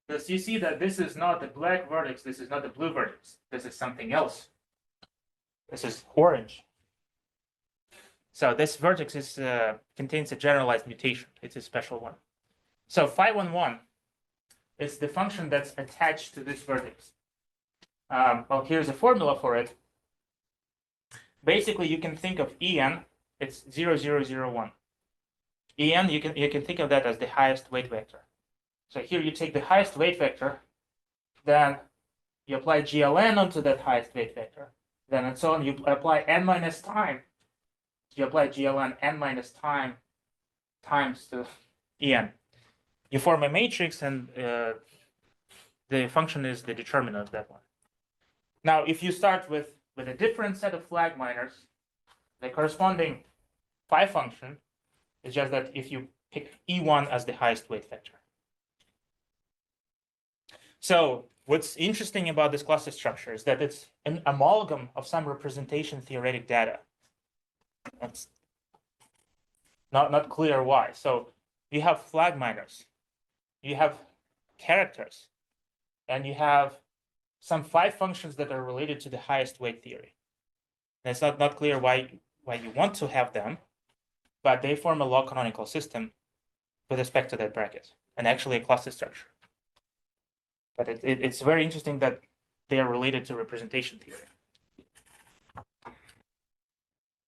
Because you see that this is not the black vertex, this is not the blue vertex, this is something else. This is orange. So this vertex contains a generalized mutation. It's a special one. So phi 11 is the function that's attached to this vertex. Well, here's a formula for it. Basically, you can think of En, it's 0, 0, 0, 1. En, you can think of that as the highest weight vector. So here you take the highest weight vector, then you apply GLN onto that highest weight vector. Then and so on, you apply n minus time. You apply GLN n minus time times to En. You form a matrix, and the function is the determinant of that one. Now, if you start with a different set of flag minors, the corresponding phi function is just that if you pick E1 as the highest weight vector. So what's interesting about this cluster structure is that it's an amalgam of some representation theoretic data. It's not clear why. So you have flag minors, you have characters, and you have some phi functions that are related to the highest weight theory. And it's not clear why you want to have them, but they form a log canonical system with respect to that bracket, and actually a cluster structure. But it's very interesting that they are related to representation theory.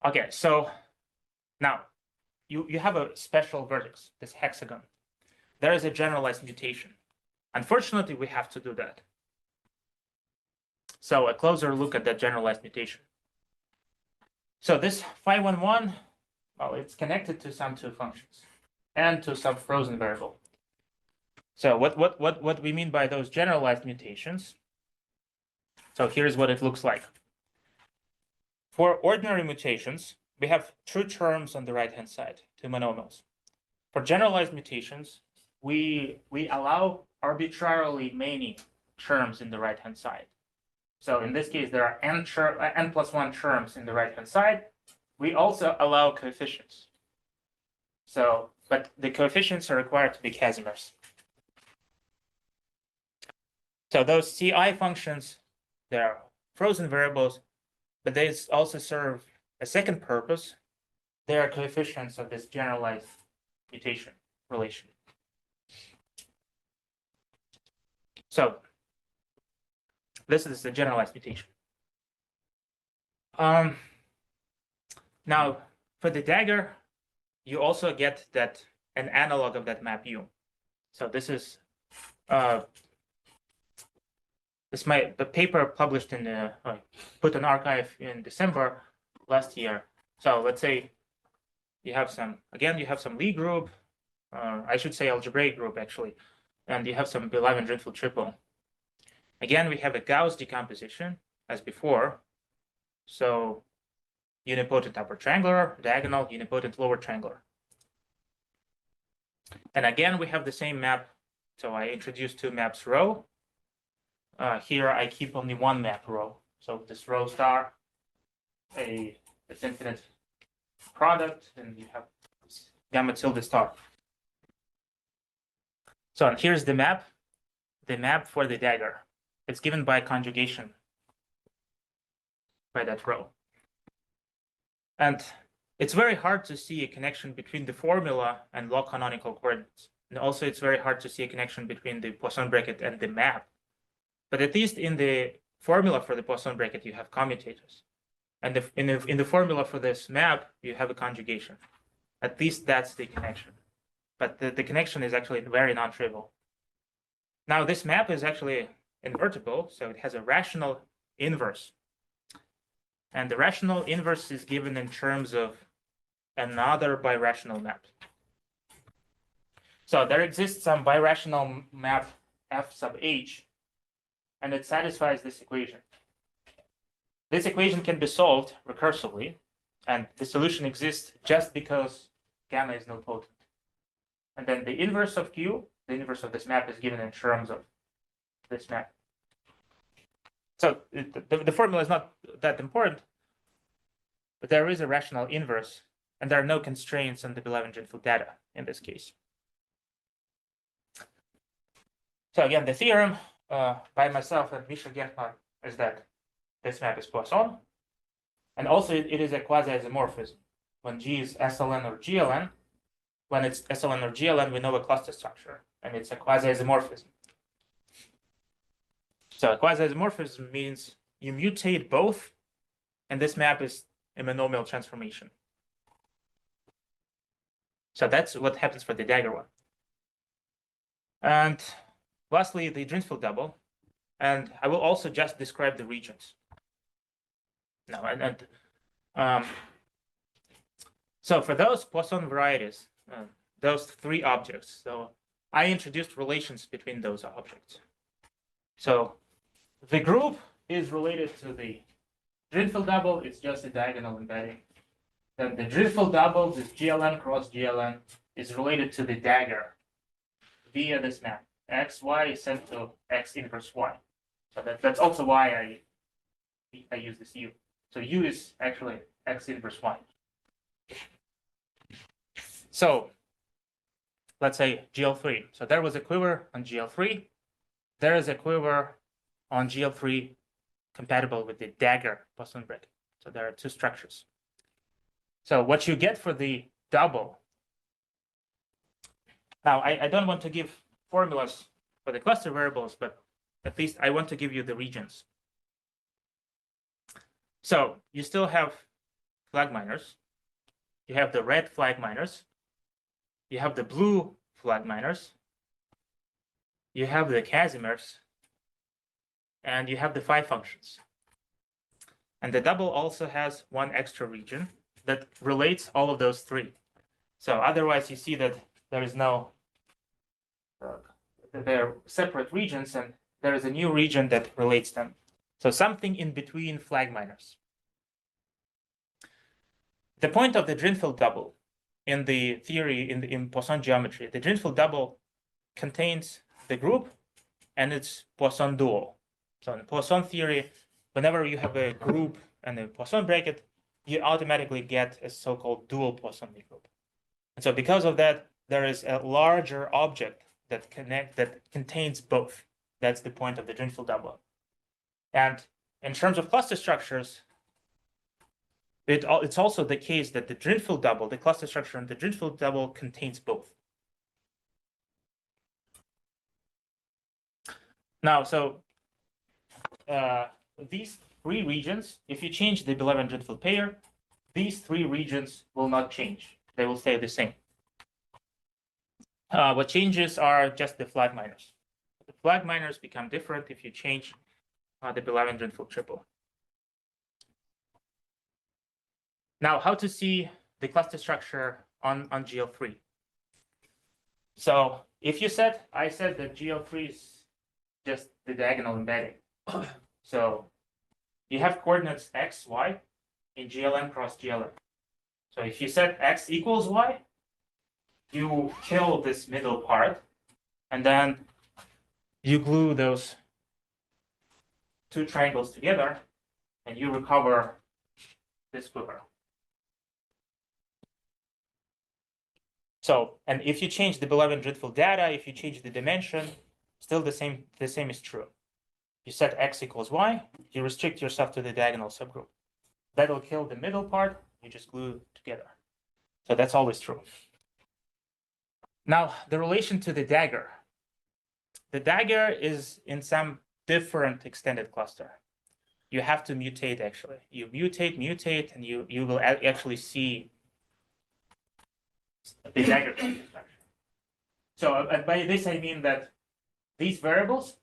Okay, so now you have a special vertex, this hexagon. There is a generalized mutation. Unfortunately, we have to do that. So a closer look at that generalized mutation. So this phi11, well, it's connected to some two functions and to some frozen variable. So what we mean by those generalized mutations? So here's what it looks like. For ordinary mutations, we have true terms on the right-hand side, two monomials. For generalized mutations, we allow arbitrarily many terms in the right-hand side. So in this case, there are n plus 1 terms in the right-hand side. We also allow coefficients. So, but the coefficients are required to be Casimir's. So those CI functions, they're frozen variables, but they also serve a second purpose. They are coefficients of this generalized mutation relation. So this is the generalized mutation. Now, for the dagger, you also get that an analog of that map U. So this is the paper published in the put on arXiv in December last year. So let's say you have some Lie group, I should say algebraic group actually, and you have some Belavan-Drinfeld triple. Again, we have a Gauss decomposition as before. So unipotent upper triangular, diagonal, unipotent lower triangular. And again, we have the same map. So I introduced two maps row. Here I keep only one map row. So this row star, it's infinite product, and you have gamma tilde star. So here's the map for the dagger. It's given by conjugation by that row. And it's very hard to see a connection between the formula and log canonical coordinates. And also it's very hard to see a connection between the Poisson bracket and the map. But at least in the formula for the Poisson bracket, you have commutators. And in the formula for this map, you have a conjugation. At least that's the connection. But the connection is actually very non-trivial. Now this map is actually invertible, so it has a rational inverse. And the rational inverse is given in terms of another birational map. So there exists some birational map f sub h, and it satisfies this equation. This equation can be solved recursively, and the solution exists just because gamma is nilpotent. And then the inverse of Q, the inverse of this map, is given in terms of this map. So the formula is not that important, but there is a rational inverse, and there are no constraints on the Belavan-Drinfeld data in this case. So again, the theorem by myself and Misha Geffner is that this map is Poisson, and also it is a quasi-isomorphism. When G is SLN or GLN, when it's SLN or GLN, we know a cluster structure, and it's a quasi-isomorphism. So quasi-isomorphism means you mutate both, and this map is a monomial transformation. So that's what happens for the dagger one. And lastly, the Drinfeld double. And I will also just describe the regions. Now, so for those Poisson varieties, those three objects, so I introduced relations between those objects. So the group is related to the Drinfeld double, it's just a diagonal embedding. Then the Drinfeld double, this GLN cross GLN, is related to the dagger via this map. X, Y is sent to X inverse Y. So that's also why I use this U. So U is actually X inverse Y. So let's say GL3. So there was a quiver on GL3. There is a quiver on GL3 compatible with the dagger Poisson bracket. So there are two structures. So what you get for the double. Now, I don't want to give formulas for the cluster variables, but at least I want to give you the regions. So you still have flag minors. You have the red flag minors. You have the blue flag minors. You have the Casimirs. And you have the phi functions. And the double also has one extra region that relates all of those three. So otherwise, you see that there is no, they're separate regions, and there is a new region that relates them. So something in between flag minors. The point of the Drinfeld double in the theory, in Poisson geometry, the Drinfeld double contains the group and its Poisson dual. So in Poisson theory, whenever you have a group and a Poisson bracket, you automatically get a so-called dual Poissonian group. And so because of that, there is a larger object that contains both. That's the point of the Drinfeld double. And in terms of cluster structures, it's also the case that the Drinfeld double, the cluster structure in the Drinfeld double contains both. Now, so these three regions, if you change the Belevan-Drinfeld pair, these three regions will not change. They will stay the same. What changes are just the flag minors. The flag minors become different if you change the Belevan-Drinfeld triple. Now, how to see the cluster structure on GL3? So if you said, I said that GL3 is just the diagonal embedding. So you have coordinates x, y in GLN cross GLN. So if you set x equals y, you kill this middle part, and then you glue those two triangles together, and you recover this quiver. So, and if you change the Belevan-Drinfeld data, if you change the dimension, still the same is true. You set x equals y, you restrict yourself to the diagonal subgroup. That'll kill the middle part, you just glue together. So that's always true. Now, the relation to the dagger. The dagger is in some different extended cluster. You have to mutate, actually. You mutate, and you will actually see the dagger structure. So by this, I mean that these variables,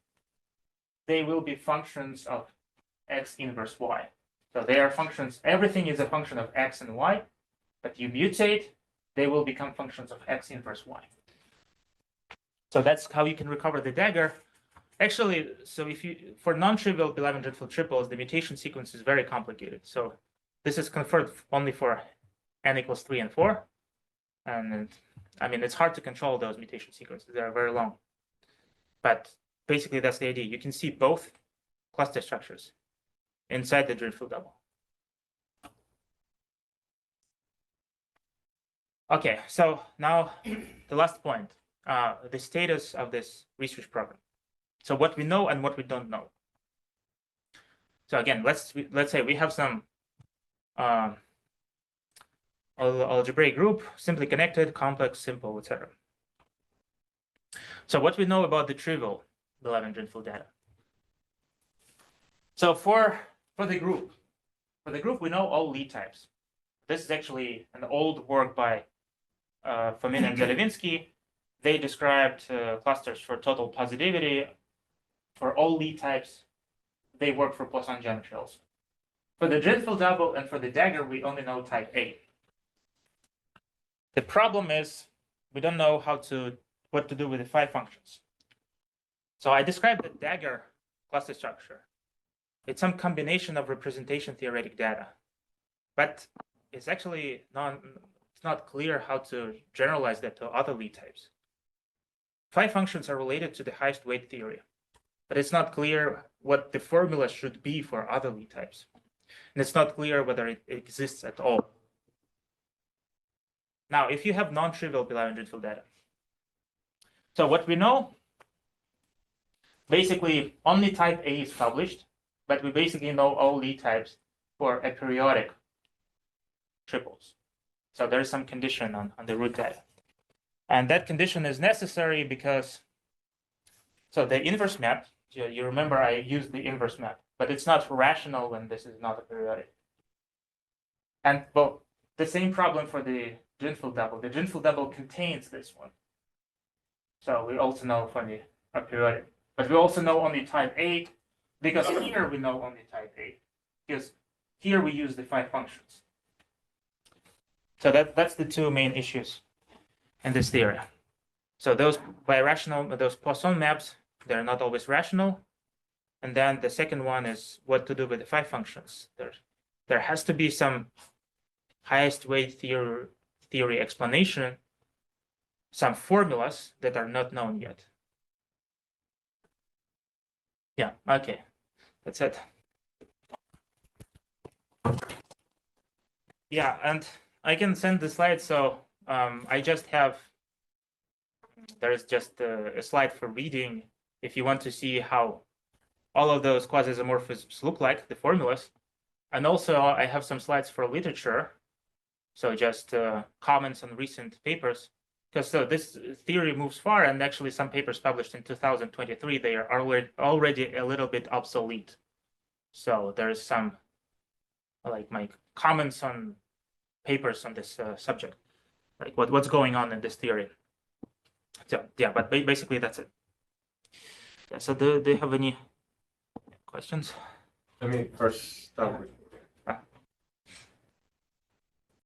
they will be functions of x inverse y. So they are functions, everything is a function of x and y, but you mutate, they will become functions of x inverse y. So that's how you can recover the dagger. Actually, so if you, for non-trivial Belevan-Drinfeld triples, the mutation sequence is very complicated. So this is conferred only for n equals 3 and 4. And I mean, it's hard to control those mutation sequences. They are very long. But basically, that's the idea. You can see both cluster structures inside the Drinfeld double. Okay, so now the last point, the status of this research program. So what we know and what we don't know. So again, let's say we have some algebraic group, simply connected, complex, simple, etc. So what we know about the trivial Belevan-Drinfeld data. So for the group, we know all Lie types. This is actually an old work by Fomin and Zelevinsky. They described clusters for total positivity for all Lie types. They work for Poisson geometry also. For the Drinfeld double and for the dagger, we only know type A. The problem is we don't know what to do with the phi functions. So I described the dagger cluster structure. It's some combination of representation theoretic data, but it's actually it's not clear how to generalize that to other Lie types. Phi functions are related to the highest weight theory, but it's not clear what the formula should be for other Lie types. And it's not clear whether it exists at all. Now, if you have non-trivial Pelayo-Drinfeld data, so what we know, basically only type A is published, but we basically know all Lie types for aperiodic triples. So there's some condition on the root data. And that condition is necessary because, so the inverse map, you remember I used the inverse map, but it's not rational when this is not a periodic. And well, the same problem for the Drinfeld double. The Drinfeld double contains this one. So we also know for the aperiodic, but we also know only type A, because here we know only type A, because here we use the phi functions. So that's the two main issues in this theory. So those birational, those Poisson maps, they're not always rational. And then the second one is what to do with the phi functions. There has to be some highest weight theory explanation, some formulas that are not known yet. Yeah, okay, that's it. Yeah, and I can send the slides. So I just have, there's just a slide for reading if you want to see how all of those quasi-isomorphisms look like, the formulas. And also I have some slides for literature. So just comments on recent papers, because so this theory moves far, and actually some papers published in 2023, they are already a little bit obsolete. So there's some like my comments on papers on this subject, like what's going on in this theory. So yeah, but basically that's it. Yeah, so do you have any questions? Let me first start with